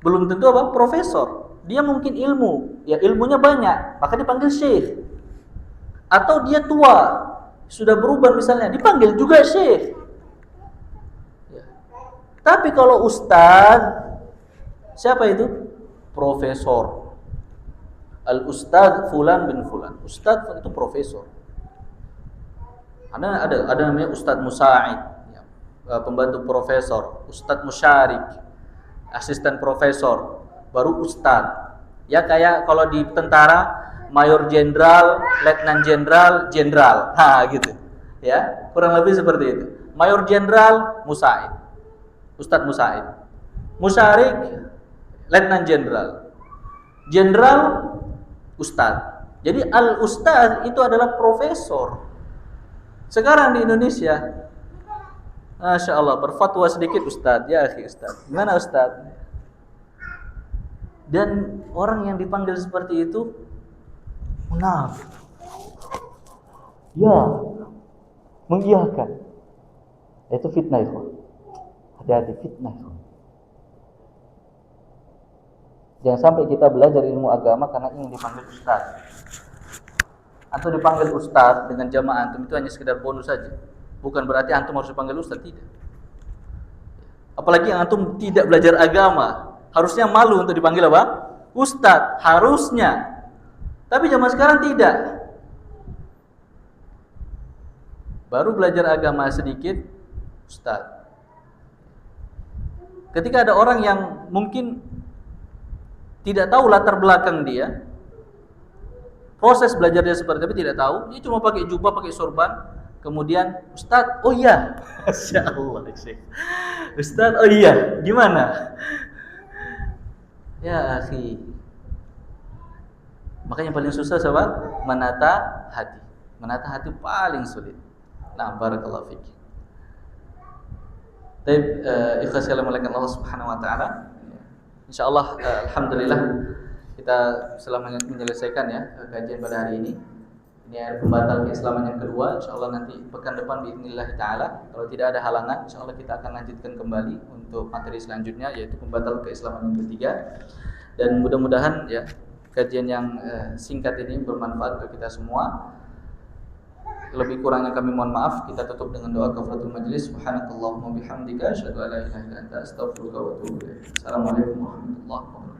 Belum tentu apa? Profesor. Dia mungkin ilmu, ya ilmunya banyak, maka dipanggil syekh. Atau dia tua, sudah berubah misalnya, dipanggil juga syekh. Ya. Tapi kalau ustadz, siapa itu? Profesor. Al-ustadz fulan bin fulan. Ustadz itu profesor. Ada namanya ustadz musa'id, ya, pembantu profesor, ustadz musyarik, asisten profesor, baru ustadz. Ya kayak kalau di tentara mayor jenderal, letnan jenderal, jenderal. Nah, gitu. Ya, kurang lebih seperti itu. Mayor jenderal, musa'id. Ustadz musa'id. Musyarik, letnan jenderal. Jenderal, ustadz. Jadi al-ustadz itu adalah profesor. Sekarang di Indonesia, Masya Allah, berfatwa sedikit ustadz. Ya, akhi ustadz. Gimana ustadz? Dan orang yang dipanggil seperti itu munafik. Ya, mengiyakan. Itu fitnah itu. Hati-hati fitnah itu. Jangan sampai kita belajar ilmu agama karena ingin dipanggil ustaz. Antum dipanggil ustaz dengan jamaah antum itu hanya sekedar bonus saja. Bukan berarti antum harus dipanggil ustaz, tidak. Apalagi yang antum tidak belajar agama, harusnya malu untuk dipanggil apa? Ustaz, harusnya. Tapi zaman sekarang tidak. Baru belajar agama sedikit, ustaz. Ketika ada orang yang mungkin tidak tahu latar belakang dia, proses belajarnya seperti apa tidak tahu, dia cuma pakai jubah, pakai sorban, kemudian ustaz, oh iya, Masya Allah, ustaz, oh iya, gimana? Ya akhi, makanya paling susah siapa? Menata hati. Menata hati paling sulit. Nah, barakallahu fiik. Baik, ikhlas sekalian melakukan Allah Subhanahu wa taala. Insyaallah alhamdulillah kita setelah menyelesaikan ya kajian pada hari ini. Ini pembatal keislaman yang kedua. Insyaallah nanti pekan depan biidznillah taala kalau tidak ada halangan insyaallah kita akan lanjutkan kembali untuk materi selanjutnya yaitu pembatal keislaman yang ketiga. Dan mudah-mudahan ya kajian yang singkat ini bermanfaat untuk kita semua. Lebih kurangnya kami mohon maaf. Kita tutup dengan doa kafaratul majlis. Subhanakallahumma bihamdika asyhadu an la ilaha illa anta astaghfiruka wa atubu ilaik. Assalamualaikum warahmatullahi wabarakatuh.